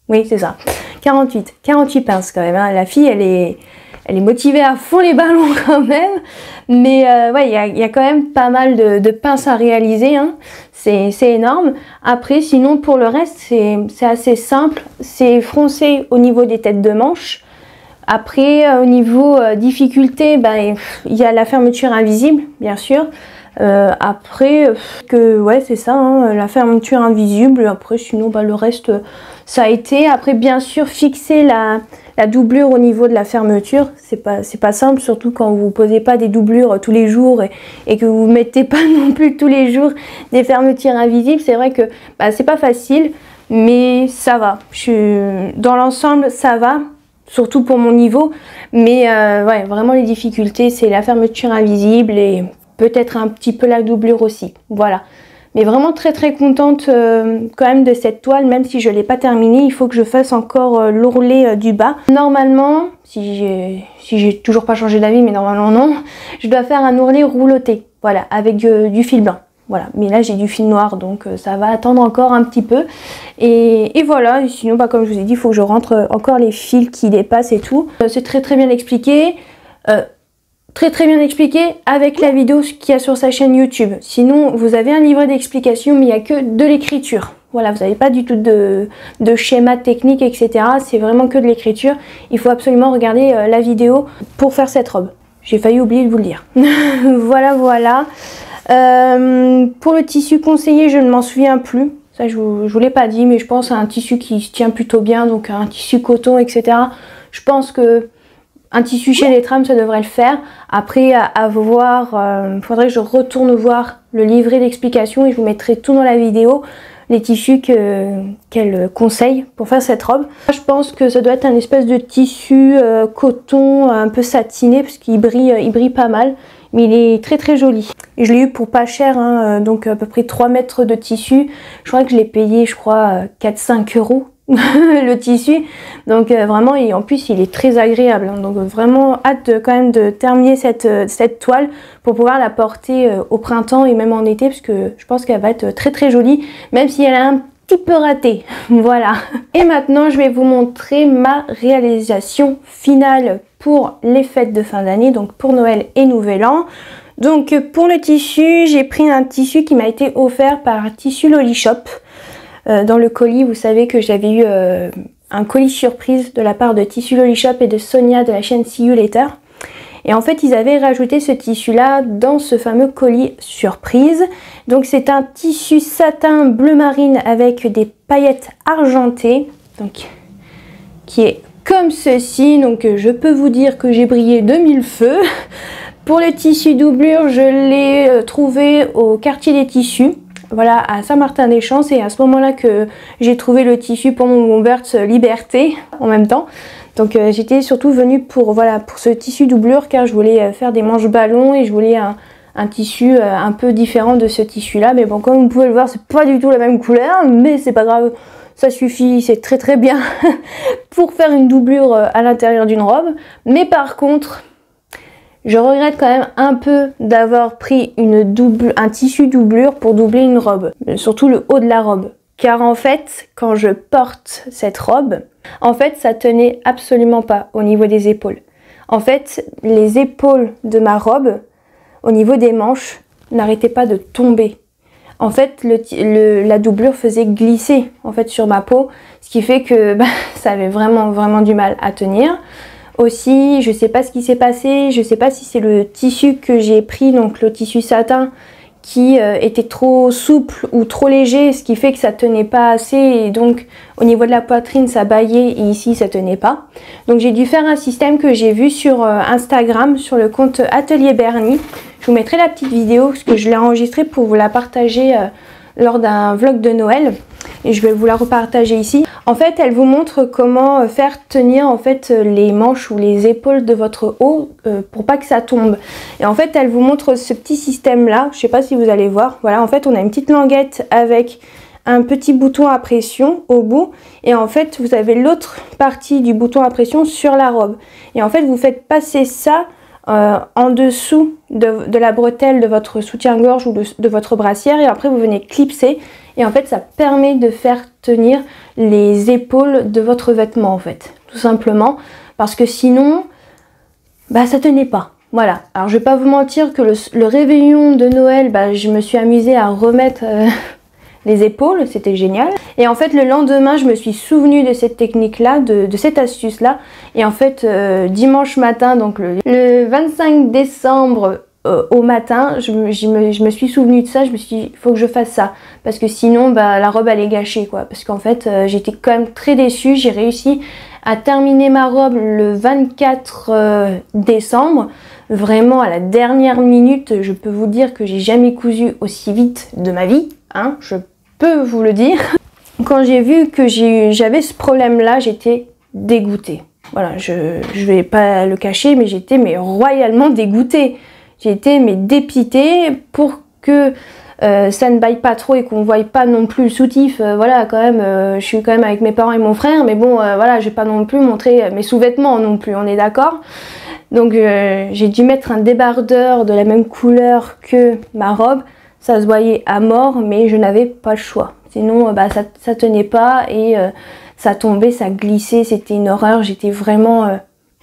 Oui, c'est ça. 48 pinces quand même, hein. La fille, elle est motivée à fond les ballons quand même. Mais ouais, il y a quand même pas mal de pinces à réaliser, hein. C'est énorme. Après, sinon, pour le reste, c'est assez simple. C'est froncé au niveau des têtes de manche. Après, au niveau difficulté, ben, il y a la fermeture invisible, bien sûr. Après, ouais, c'est ça, hein, la fermeture invisible. Après, sinon, bah, le reste, ça a été. Après, bien sûr, fixer la doublure au niveau de la fermeture, c'est pas simple, surtout quand vous posez pas des doublures tous les jours et que vous mettez pas non plus tous les jours des fermetures invisibles. C'est vrai que bah, c'est pas facile, mais ça va. Dans l'ensemble, ça va. Surtout pour mon niveau, mais ouais, vraiment les difficultés, c'est la fermeture invisible et peut-être un petit peu la doublure aussi, voilà. Mais vraiment très contente quand même de cette toile, même si je ne l'ai pas terminée, il faut que je fasse encore l'ourlet du bas. Normalement, si j'ai toujours pas changé d'avis, mais normalement non, je dois faire un ourlet rouloté, voilà, avec du fil blanc. Voilà, mais là j'ai du fil noir, donc ça va attendre encore un petit peu. Et voilà, et sinon, bah, comme je vous ai dit, il faut que je rentre encore les fils qui dépassent et tout. C'est très bien expliqué. Très bien expliqué avec la vidéo qu'il y a sur sa chaîne YouTube. Sinon, vous avez un livret d'explications, mais il n'y a que de l'écriture. Voilà, vous n'avez pas du tout de schéma technique, etc. C'est vraiment que de l'écriture. Il faut absolument regarder la vidéo pour faire cette robe. J'ai failli oublier de vous le dire. Voilà. Pour le tissu conseillé, je ne m'en souviens plus. Ça, je vous l'ai pas dit, mais je pense à un tissu qui se tient plutôt bien, donc un tissu coton, etc. Je pense que un tissu chez les trames, ça devrait le faire. Après, à voir, faudrait que je retourne voir le livret d'explication et je vous mettrai tout dans la vidéo, les tissus qu'elle conseille pour faire cette robe. Je pense que ça doit être un espèce de tissu coton un peu satiné parce qu'il brille pas mal. Mais il est très joli. Et je l'ai eu pour pas cher, hein, donc à peu près 3 mètres de tissu. Je crois que je l'ai payé, 4-5 euros le tissu. Donc vraiment, et en plus il est très agréable. Hein, donc vraiment hâte quand même de terminer cette toile pour pouvoir la porter au printemps et même en été, parce que je pense qu'elle va être très jolie, même si elle a un petit peu raté. Voilà. Et maintenant, je vais vous montrer ma réalisation finale pour les fêtes de fin d'année, donc pour Noël et Nouvel An. Donc pour le tissu, j'ai pris un tissu qui m'a été offert par Tissu Loli Shop. Dans le colis, vous savez que j'avais eu un colis surprise de la part de Tissu Loli Shop et de Sonia de la chaîne See You Later. Et en fait, ils avaient rajouté ce tissu-là dans ce fameux colis surprise. Donc c'est un tissu satin bleu marine avec des paillettes argentées, donc qui est comme ceci. Donc je peux vous dire que j'ai brillé de mille feux. Pour le tissu doublure, je l'ai trouvé au quartier des tissus, voilà, à Saint-Martin-des-Champs. C'est à ce moment-là que j'ai trouvé le tissu pour mon Bomberts Liberté en même temps. Donc j'étais surtout venue pour ce tissu doublure, car je voulais faire des manches ballons et je voulais un tissu un peu différent de ce tissu là. Mais bon, comme vous pouvez le voir, c'est pas du tout la même couleur, mais c'est pas grave. Ça suffit, c'est très bien pour faire une doublure à l'intérieur d'une robe. Mais par contre, je regrette quand même un peu d'avoir pris un tissu doublure pour doubler une robe, surtout le haut de la robe. Car en fait, quand je porte cette robe, en fait, ça tenait absolument pas au niveau des épaules. En fait, les épaules de ma robe, au niveau des manches, n'arrêtaient pas de tomber. En fait, la doublure faisait glisser en fait sur ma peau, ce qui fait que ça avait vraiment du mal à tenir. Aussi, je sais pas ce qui s'est passé, je sais pas si c'est le tissu que j'ai pris, donc le tissu satin, qui était trop souple ou trop léger, ce qui fait que ça tenait pas assez, et donc au niveau de la poitrine ça baillait et ici ça tenait pas. Donc j'ai dû faire un système que j'ai vu sur Instagram, sur le compte Atelier Bernie. Je vous mettrai la petite vidéo parce que je l'ai enregistrée pour vous la partager lors d'un vlog de Noël, et je vais vous la repartager ici. En fait, elle vous montre comment faire tenir en fait les manches ou les épaules de votre haut pour pas que ça tombe. Et en fait, elle vous montre ce petit système là, je sais pas si vous allez voir. Voilà, en fait, on a une petite languette avec un petit bouton à pression au bout, et en fait, vous avez l'autre partie du bouton à pression sur la robe. Et en fait, vous faites passer ça en dessous de la bretelle de votre soutien-gorge ou de votre brassière, et après vous venez clipser, et en fait ça permet de faire tenir les épaules de votre vêtement en fait, tout simplement, parce que sinon ça tenait pas. Voilà, alors je vais pas vous mentir que le réveillon de Noël, bah, je me suis amusée à remettre les épaules, c'était génial. Et en fait le lendemain je me suis souvenue de cette technique là, de cette astuce là. Et en fait dimanche matin, donc le 25 décembre au matin, je me suis souvenue de ça, je me suis dit il faut que je fasse ça. Parce que sinon bah, la robe elle est gâchée quoi. Parce qu'en fait j'étais quand même très déçue, j'ai réussi à terminer ma robe le 24 décembre. Vraiment à la dernière minute, je peux vous dire que j'ai jamais cousu aussi vite de ma vie, hein, je peux vous le dire. Quand j'ai vu que j'avais ce problème là, j'étais dégoûtée. Voilà, je vais pas le cacher, mais j'étais royalement dégoûtée. J'étais dépitée pour que ça ne baille pas trop et qu'on ne voie pas non plus le soutif. Voilà, quand même, je suis quand même avec mes parents et mon frère, mais bon, voilà, je vais pas non plus montrer mes sous-vêtements non plus, on est d'accord. Donc j'ai dû mettre un débardeur de la même couleur que ma robe. Ça se voyait à mort, mais je n'avais pas le choix. Sinon, bah, ça tenait pas et ça tombait, ça glissait, c'était une horreur. J'étais vraiment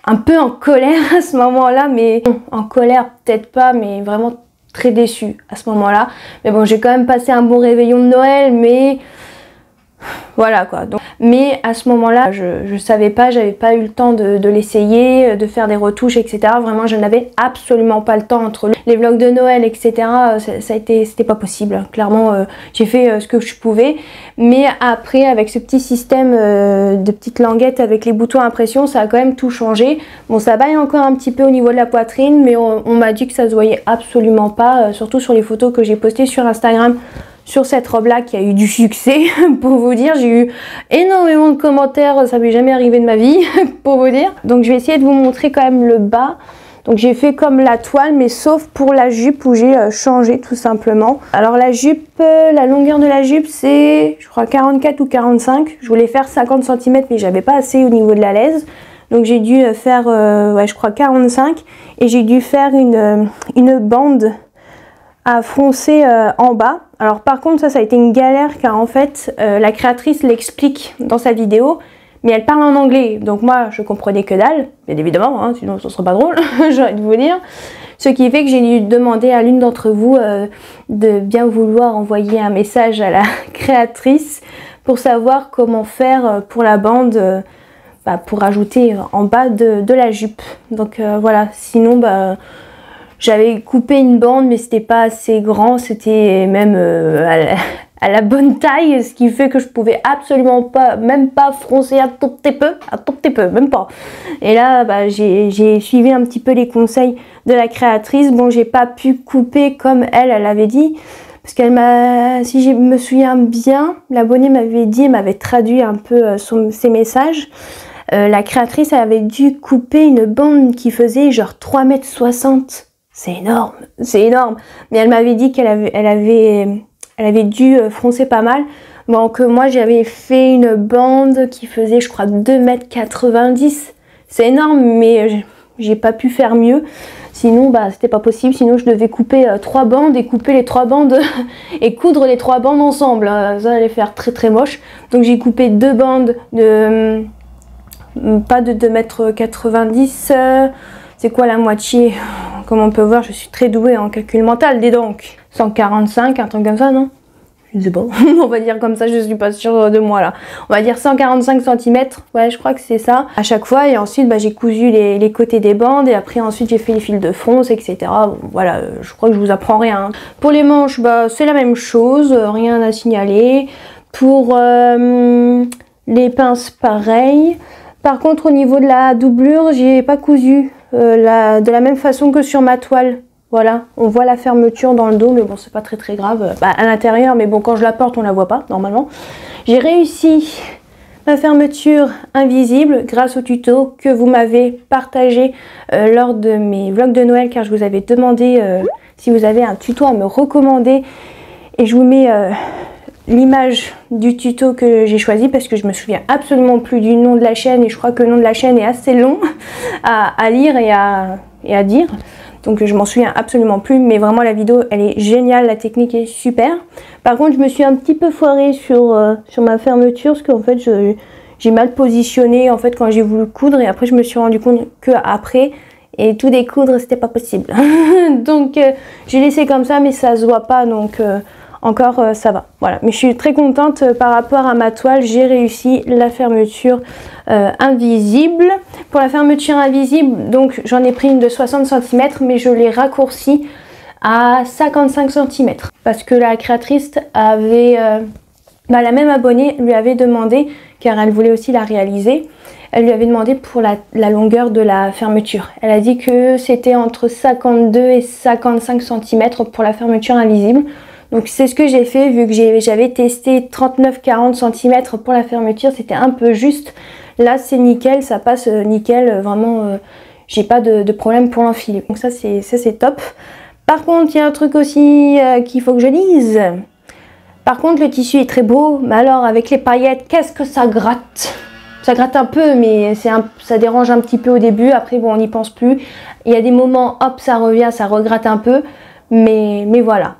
un peu en colère à ce moment-là, mais en colère peut-être pas, mais vraiment très déçue à ce moment-là. Mais bon, j'ai quand même passé un bon réveillon de Noël, mais voilà quoi. Donc, mais à ce moment-là, je savais pas, j'avais pas eu le temps de l'essayer, de faire des retouches, etc. Vraiment, je n'avais absolument pas le temps entre les vlogs de Noël, etc. C'était pas possible. Clairement, j'ai fait ce que je pouvais. Mais après, avec ce petit système de petites languettes avec les boutons impression, ça a quand même tout changé. Bon, ça baille encore un petit peu au niveau de la poitrine, mais on m'a dit que ça se voyait absolument pas, surtout sur les photos que j'ai postées sur Instagram. Sur cette robe là qui a eu du succès, pour vous dire, j'ai eu énormément de commentaires, ça m'est jamais arrivé de ma vie, pour vous dire. Donc je vais essayer de vous montrer quand même le bas. Donc j'ai fait comme la toile, mais sauf pour la jupe où j'ai changé tout simplement. Alors la jupe, la longueur de la jupe c'est je crois 44 ou 45. Je voulais faire 50 cm mais j'avais pas assez au niveau de la laise. Donc j'ai dû faire, ouais je crois 45. Et j'ai dû faire une bande à froncer en bas. Alors par contre ça a été une galère car en fait la créatrice l'explique dans sa vidéo mais elle parle en anglais donc moi je comprenais que dalle bien évidemment hein, sinon ce serait pas drôle j'ai envie de vous dire, ce qui fait que j'ai dû demander à l'une d'entre vous de bien vouloir envoyer un message à la créatrice pour savoir comment faire pour la bande pour ajouter en bas de la jupe. Donc voilà, sinon j'avais coupé une bande mais c'était pas assez grand, c'était même à la bonne taille, ce qui fait que je pouvais absolument pas, même pas froncer un tout petit peu, même pas. Et là j'ai suivi un petit peu les conseils de la créatrice. Bon, j'ai pas pu couper comme elle avait dit, parce qu'elle m'a, si je me souviens bien, l'abonnée m'avait dit, elle m'avait traduit un peu ses messages. La créatrice avait dû couper une bande qui faisait genre 3,60 m. C'est énorme, c'est énorme. Mais elle m'avait dit qu'elle avait dû froncer pas mal. Bon, que moi j'avais fait une bande qui faisait je crois 2,90 m. C'est énorme, mais j'ai pas pu faire mieux. Sinon c'était pas possible, sinon je devais couper 3 bandes et couper les 3 bandes et coudre les 3 bandes ensemble. Ça allait faire très très moche. Donc j'ai coupé 2 bandes de pas de 2,90 m. C'est quoi la moitié? Comme on peut voir, je suis très douée en calcul mental, dis donc. 145, un truc comme ça, non? Je ne sais pas. On va dire comme ça, je suis pas sûre de moi là. On va dire 145 cm, ouais, je crois que c'est ça. À chaque fois, et ensuite, j'ai cousu les côtés des bandes, et après, ensuite, j'ai fait les fils de fronce, etc. Bon, voilà, je crois que je vous apprends rien. Pour les manches, c'est la même chose, rien à signaler. Pour les pinces, pareil. Par contre, au niveau de la doublure, j'ai pas cousu de la même façon que sur ma toile. Voilà, on voit la fermeture dans le dos, mais bon, c'est pas très très grave. À l'intérieur, mais bon, quand je la porte, on la voit pas, normalement. J'ai réussi ma fermeture invisible grâce au tuto que vous m'avez partagé lors de mes vlogs de Noël, car je vous avais demandé si vous avez un tuto à me recommander. Et je vous mets l'image du tuto que j'ai choisi parce que je me souviens absolument plus du nom de la chaîne et je crois que le nom de la chaîne est assez long à lire et à dire. Donc je m'en souviens absolument plus, mais vraiment la vidéo elle est géniale, la technique est super. Par contre je me suis un petit peu foirée sur ma fermeture parce qu'en fait j'ai mal positionné en fait quand j'ai voulu coudre et après je me suis rendu compte que après et tout découdre c'était pas possible. Donc j'ai laissé comme ça, mais ça se voit pas, donc encore ça va. Voilà, mais je suis très contente par rapport à ma toile, j'ai réussi la fermeture invisible. Pour la fermeture invisible, donc j'en ai pris une de 60 cm, mais je l'ai raccourcie à 55 cm parce que la créatrice avait la même abonnée lui avait demandé, car elle voulait aussi la réaliser, elle lui avait demandé pour la longueur de la fermeture. Elle a dit que c'était entre 52 et 55 cm pour la fermeture invisible. Donc c'est ce que j'ai fait, vu que j'avais testé 39-40 cm pour la fermeture, c'était un peu juste. Là c'est nickel, ça passe nickel, vraiment j'ai pas de problème pour l'enfiler. Donc ça c'est top. Par contre il y a un truc aussi qu'il faut que je dise. Par contre le tissu est très beau, mais alors avec les paillettes, qu'est-ce que ça gratte? Ça gratte un peu, mais ça dérange un petit peu au début, après bon on n'y pense plus. Il y a des moments, hop ça revient, ça regratte un peu, mais voilà.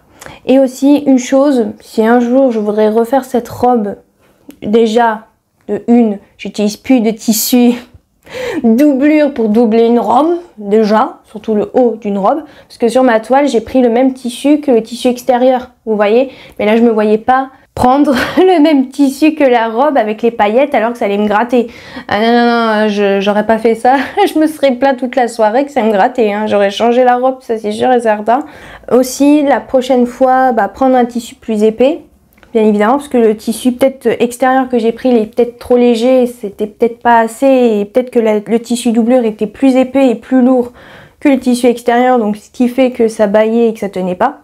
Et aussi une chose, si un jour je voudrais refaire cette robe, déjà de une, j'utilise plus de tissu doublure pour doubler une robe, déjà, surtout le haut d'une robe, parce que sur ma toile j'ai pris le même tissu que le tissu extérieur, vous voyez, mais là je me voyais pas prendre le même tissu que la robe avec les paillettes alors que ça allait me gratter. Ah non, j'aurais pas fait ça, je me serais plaint toute la soirée que ça me grattait, hein. J'aurais changé la robe, ça c'est sûr et certain. Aussi la prochaine fois, prendre un tissu plus épais, bien évidemment, parce que le tissu peut-être extérieur que j'ai pris, il est peut-être trop léger, c'était peut-être pas assez, et peut-être que le tissu doublure était plus épais et plus lourd que le tissu extérieur, donc ce qui fait que ça baillait et que ça tenait pas,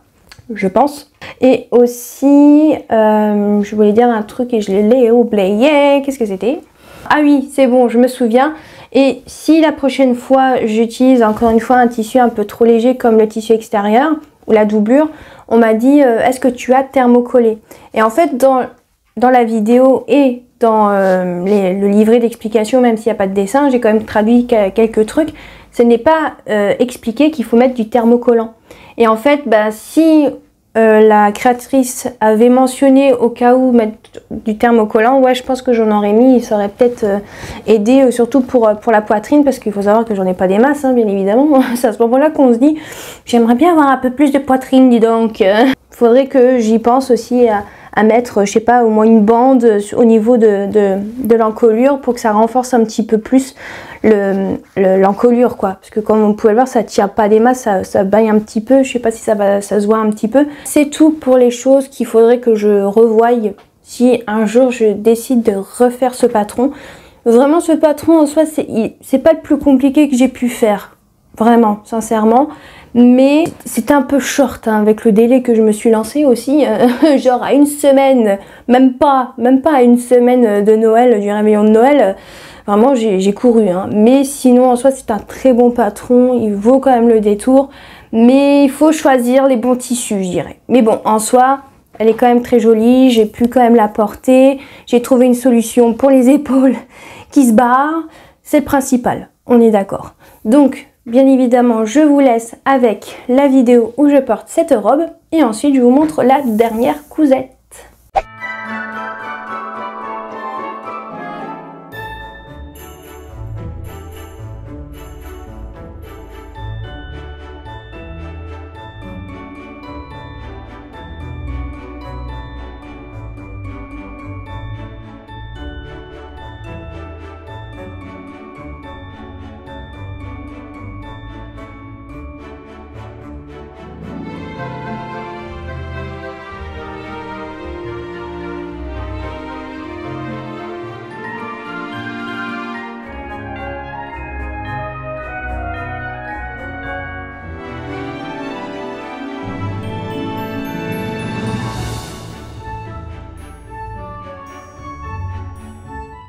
je pense. Et aussi, je voulais dire un truc et je l'ai oublié, qu'est-ce que c'était? Ah oui, c'est bon, je me souviens. Et si la prochaine fois j'utilise encore une fois un tissu un peu trop léger comme le tissu extérieur ou la doublure, on m'a dit est-ce que tu as thermocollé? Et en fait dans la vidéo et dans le livret d'explication, même s'il n'y a pas de dessin, j'ai quand même traduit quelques trucs. Ce n'est pas expliqué qu'il faut mettre du thermocollant. Et en fait, si la créatrice avait mentionné au cas où mettre du thermocollant, ouais, je pense que j'en aurais mis, ça aurait peut-être aidé, surtout pour la poitrine, parce qu'il faut savoir que j'en ai pas des masses, hein, bien évidemment. C'est à ce moment-là qu'on se dit, j'aimerais bien avoir un peu plus de poitrine, dis donc. Faudrait que j'y pense aussi à mettre, je sais pas, au moins une bande au niveau de l'encolure pour que ça renforce un petit peu plus l'encolure, quoi. Parce que comme vous pouvez le voir, ça tire pas des masses, ça baille un petit peu. Je sais pas si ça se voit un petit peu. C'est tout pour les choses qu'il faudrait que je revoie si un jour je décide de refaire ce patron. Vraiment, ce patron en soi, c'est pas le plus compliqué que j'ai pu faire. Vraiment, sincèrement. Mais c'est un peu short, hein, avec le délai que je me suis lancé aussi, genre à une semaine, même pas à une semaine de Noël, du réveillon de Noël, vraiment j'ai couru, hein. Mais sinon en soi c'est un très bon patron, il vaut quand même le détour, mais il faut choisir les bons tissus, je dirais. Mais bon, en soi, elle est quand même très jolie, j'ai pu quand même la porter, j'ai trouvé une solution pour les épaules qui se barrent, c'est le principal, on est d'accord. Donc, bien évidemment, je vous laisse avec la vidéo où je porte cette robe et ensuite je vous montre la dernière cousette.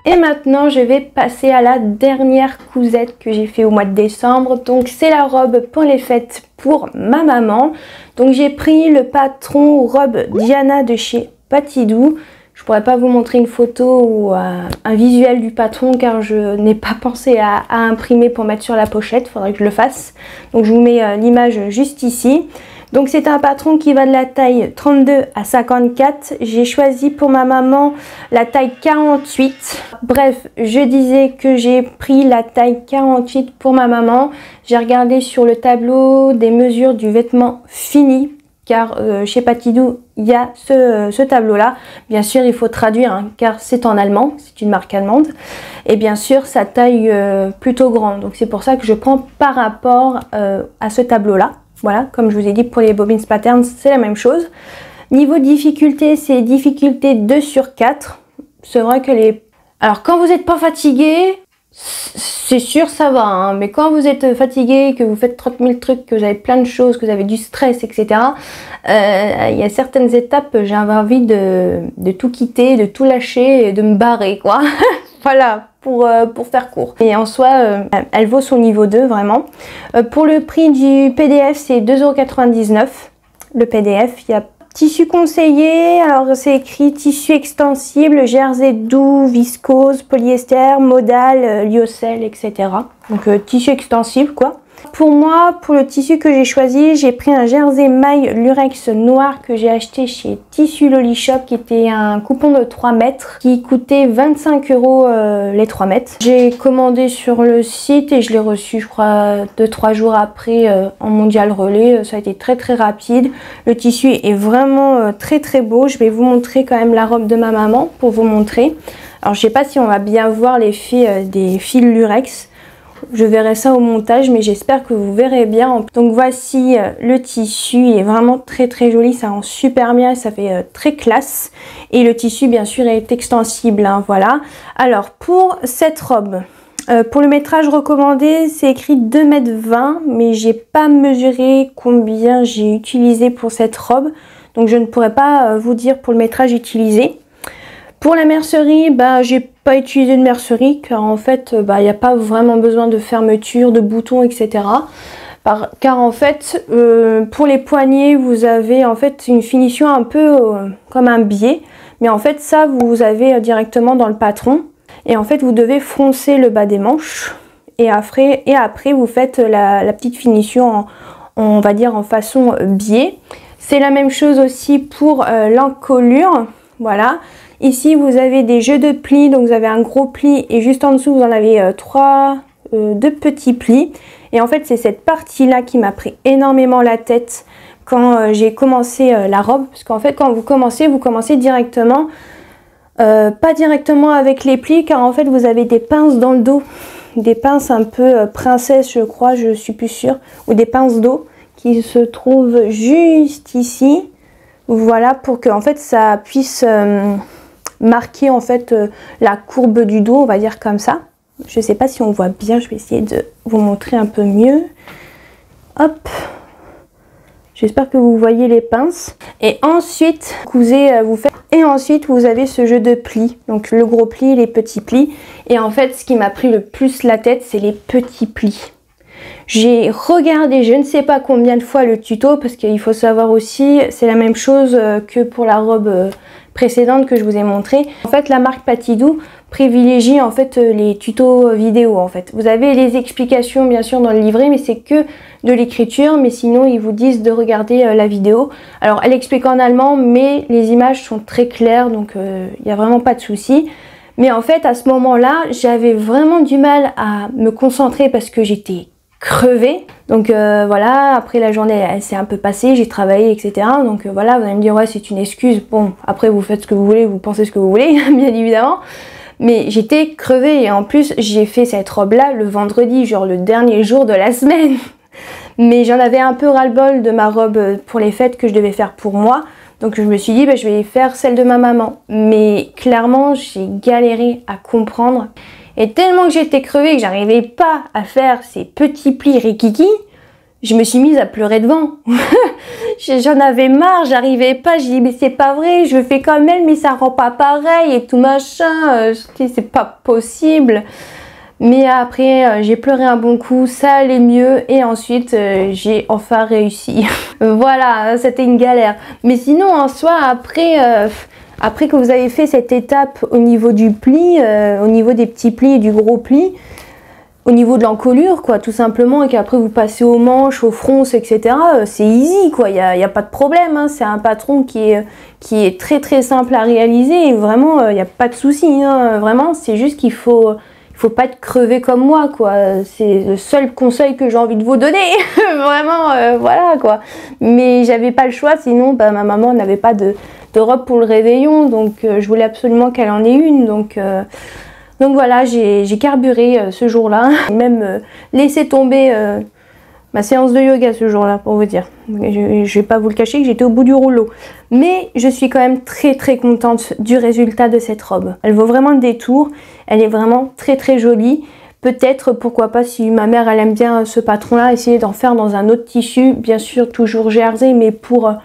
Et maintenant je vais passer à la dernière cousette que j'ai fait au mois de décembre. Donc c'est la robe pour les fêtes pour ma maman. Donc j'ai pris le patron robe Diana de chez Patidou. Je pourrais pas vous montrer une photo ou un visuel du patron car je n'ai pas pensé à imprimer pour mettre sur la pochette. Faudrait que je le fasse. Donc je vous mets l'image juste ici. Donc c'est un patron qui va de la taille 32 à 54. J'ai choisi pour ma maman la taille 48. Bref, je disais que j'ai pris la taille 48 pour ma maman. J'ai regardé sur le tableau des mesures du vêtement fini. Car chez Patidou, il y a ce tableau-là. Bien sûr, il faut traduire, hein, car c'est en allemand, c'est une marque allemande. Et bien sûr, sa taille plutôt grande. Donc c'est pour ça que je prends par rapport à ce tableau-là. Voilà, comme je vous ai dit, pour les Bobbins Patterns, c'est la même chose. Niveau difficulté, c'est difficulté 2 sur 4. C'est vrai que les... Alors, quand vous n'êtes pas fatigué... C'est sûr, ça va, hein, mais quand vous êtes fatigué, que vous faites 30 000 trucs, que vous avez plein de choses, que vous avez du stress, etc., il y a certaines étapes, j'ai envie de tout quitter, de tout lâcher et de me barrer, quoi. Voilà, pour faire court. Et en soi, elle vaut son niveau 2, vraiment. Pour le prix du PDF, c'est 2,99 €. Le PDF, il y a tissu conseillé, alors c'est écrit tissu extensible, jersey doux, viscose, polyester, modal, lyocell, etc. Donc tissu extensible quoi. Pour moi, pour le tissu que j'ai choisi, j'ai pris un jersey maille lurex noir que j'ai acheté chez Tissu Loli Shop, qui était un coupon de 3 mètres qui coûtait 25 € les 3 mètres. J'ai commandé sur le site et je l'ai reçu, je crois, 2-3 jours après en mondial relais. Ça a été très très rapide. Le tissu est vraiment très très beau. Je vais vous montrer quand même la robe de ma maman pour vous montrer. Alors je sais pas si on va bien voir l'effet des fils lurex. Je verrai ça au montage, mais j'espère que vous verrez bien. Donc voici le tissu, il est vraiment très très joli, ça rend super bien, ça fait très classe. Et le tissu bien sûr est extensible, hein, voilà. Alors pour cette robe, pour le métrage recommandé, c'est écrit 2,20 m, mais j'ai pas mesuré combien j'ai utilisé pour cette robe. Donc je ne pourrais pas vous dire pour le métrage utilisé. Pour la mercerie, bah, j'ai pas utilisé de mercerie car en fait, il n'y a pas vraiment besoin de fermeture, de boutons, etc. Car en fait, pour les poignets, vous avez en fait une finition un peu comme un biais. Mais en fait, ça, vous avez directement dans le patron. Et en fait, vous devez froncer le bas des manches. Et après vous faites la petite finition, on va dire en façon biais. C'est la même chose aussi pour l'encolure. Voilà. Ici, vous avez des jeux de plis, donc vous avez un gros pli et juste en dessous, vous en avez deux petits plis. Et en fait, c'est cette partie-là qui m'a pris énormément la tête quand j'ai commencé la robe. Parce qu'en fait, quand vous commencez directement, pas directement avec les plis, car en fait, vous avez des pinces dans le dos. Des pinces un peu princesse, je crois, je suis plus sûre. Ou des pinces d'eau qui se trouvent juste ici. Voilà, pour que en fait, ça puisse... marquer en fait la courbe du dos, on va dire comme ça. Je sais pas si on voit bien, je vais essayer de vous montrer un peu mieux. Hop, j'espère que vous voyez les pinces. Et ensuite vous avez ce jeu de plis, donc le gros pli, les petits plis. Et en fait, ce qui m'a pris le plus la tête, c'est les petits plis. J'ai regardé je ne sais pas combien de fois le tuto, parce qu'il faut savoir aussi, c'est la même chose que pour la robe précédente que je vous ai montré. En fait, la marque Patidou privilégie en fait les tutos vidéo en fait. Vous avez les explications bien sûr dans le livret, mais c'est que de l'écriture, mais sinon ils vous disent de regarder la vidéo. Alors elle explique en allemand, mais les images sont très claires, donc il n'y a vraiment pas de souci. Mais en fait, à ce moment-là, j'avais vraiment du mal à me concentrer parce que j'étais crevée. Donc voilà, après la journée elle s'est un peu passée, j'ai travaillé, etc. Donc voilà, vous allez me dire ouais, c'est une excuse. Bon, après vous faites ce que vous voulez, vous pensez ce que vous voulez, bien évidemment. Mais j'étais crevée et en plus j'ai fait cette robe là le vendredi, genre le dernier jour de la semaine. Mais j'en avais un peu ras-le-bol de ma robe pour les fêtes que je devais faire pour moi. Donc je me suis dit, bah, je vais faire celle de ma maman. Mais clairement, j'ai galéré à comprendre. Et tellement que j'étais crevée que j'arrivais pas à faire ces petits plis rikiki, je me suis mise à pleurer devant. J'en avais marre, j'arrivais pas, j'ai dit mais c'est pas vrai, je fais comme elle mais ça rend pas pareil et tout machin, c'est pas possible. Mais après j'ai pleuré un bon coup, ça allait mieux et ensuite j'ai enfin réussi. Voilà, c'était une galère. Mais sinon en soi après que vous avez fait cette étape au niveau du pli, au niveau des petits plis et du gros pli, au niveau de l'encolure, quoi, tout simplement, et qu'après vous passez aux manches, aux fronces, etc. C'est easy, quoi, il y a pas de problème, hein. C'est un patron qui est très très simple à réaliser, et vraiment, il n'y a pas de souci, hein. Vraiment, c'est juste qu'il faut pas être crevé comme moi, quoi. C'est le seul conseil que j'ai envie de vous donner. Vraiment, voilà, quoi. Mais j'avais pas le choix, sinon, bah, ma maman n'avait pas de robe pour le réveillon, donc je voulais absolument qu'elle en ait une, donc voilà, j'ai carburé ce jour-là. J'ai même laissé tomber ma séance de yoga ce jour-là, pour vous dire. Je vais pas vous le cacher que j'étais au bout du rouleau. Mais je suis quand même très très contente du résultat de cette robe. Elle vaut vraiment le détour. Elle est vraiment très très jolie. Peut-être, pourquoi pas, si ma mère elle aime bien ce patron-là, essayer d'en faire dans un autre tissu. Bien sûr, toujours jersey, mais pourquoi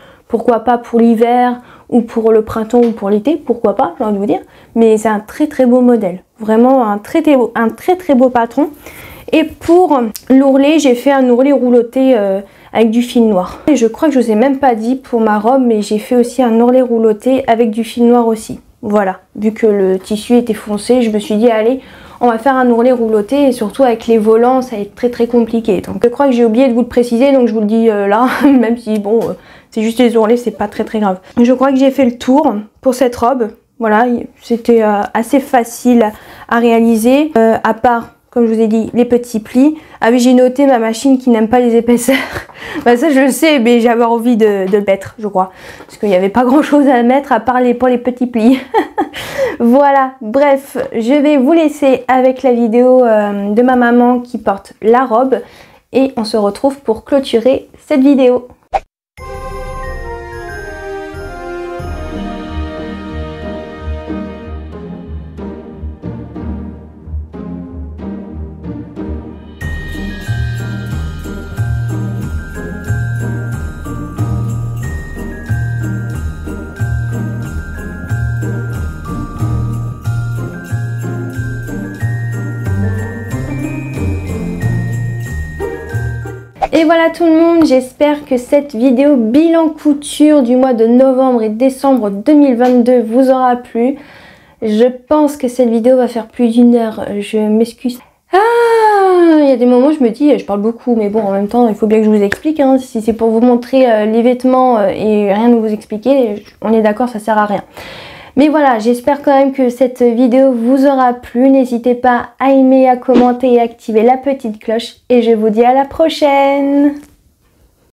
pas pour l'hiver ou pour le printemps ou pour l'été, pourquoi pas, j'ai envie de vous dire. Mais c'est un très très beau modèle. Vraiment un très très beau patron. Et pour l'ourlet, j'ai fait un ourlet rouloté avec du fil noir. Et je crois que je vous ai même pas dit pour ma robe, mais j'ai fait aussi un ourlet rouloté avec du fil noir aussi. Voilà, vu que le tissu était foncé, je me suis dit allez, on va faire un ourlet rouloté, et surtout avec les volants, ça va être très très compliqué. Donc je crois que j'ai oublié de vous le préciser, donc je vous le dis là, même si bon, c'est juste les ourlets, c'est pas très très grave. Je crois que j'ai fait le tour pour cette robe. Voilà, c'était assez facile à réaliser, à part, comme je vous ai dit, les petits plis. Ah oui, j'ai noté ma machine qui n'aime pas les épaisseurs. Bah ça je le sais, mais j'avais envie de le mettre, je crois. Parce qu'il n'y avait pas grand chose à mettre à part pour les petits plis. Voilà, bref, je vais vous laisser avec la vidéo de ma maman qui porte la robe. Et on se retrouve pour clôturer cette vidéo. Et voilà tout le monde, j'espère que cette vidéo bilan couture du mois de novembre et décembre 2022 vous aura plu. Je pense que cette vidéo va faire plus d'1 heure, je m'excuse. Ah, il y a des moments où je me dis, je parle beaucoup, mais bon, en même temps, il faut bien que je vous explique, hein. Si c'est pour vous montrer les vêtements et rien ne vous expliquer, on est d'accord, ça sert à rien. Mais voilà, j'espère quand même que cette vidéo vous aura plu. N'hésitez pas à aimer, à commenter et à activer la petite cloche. Et je vous dis à la prochaine!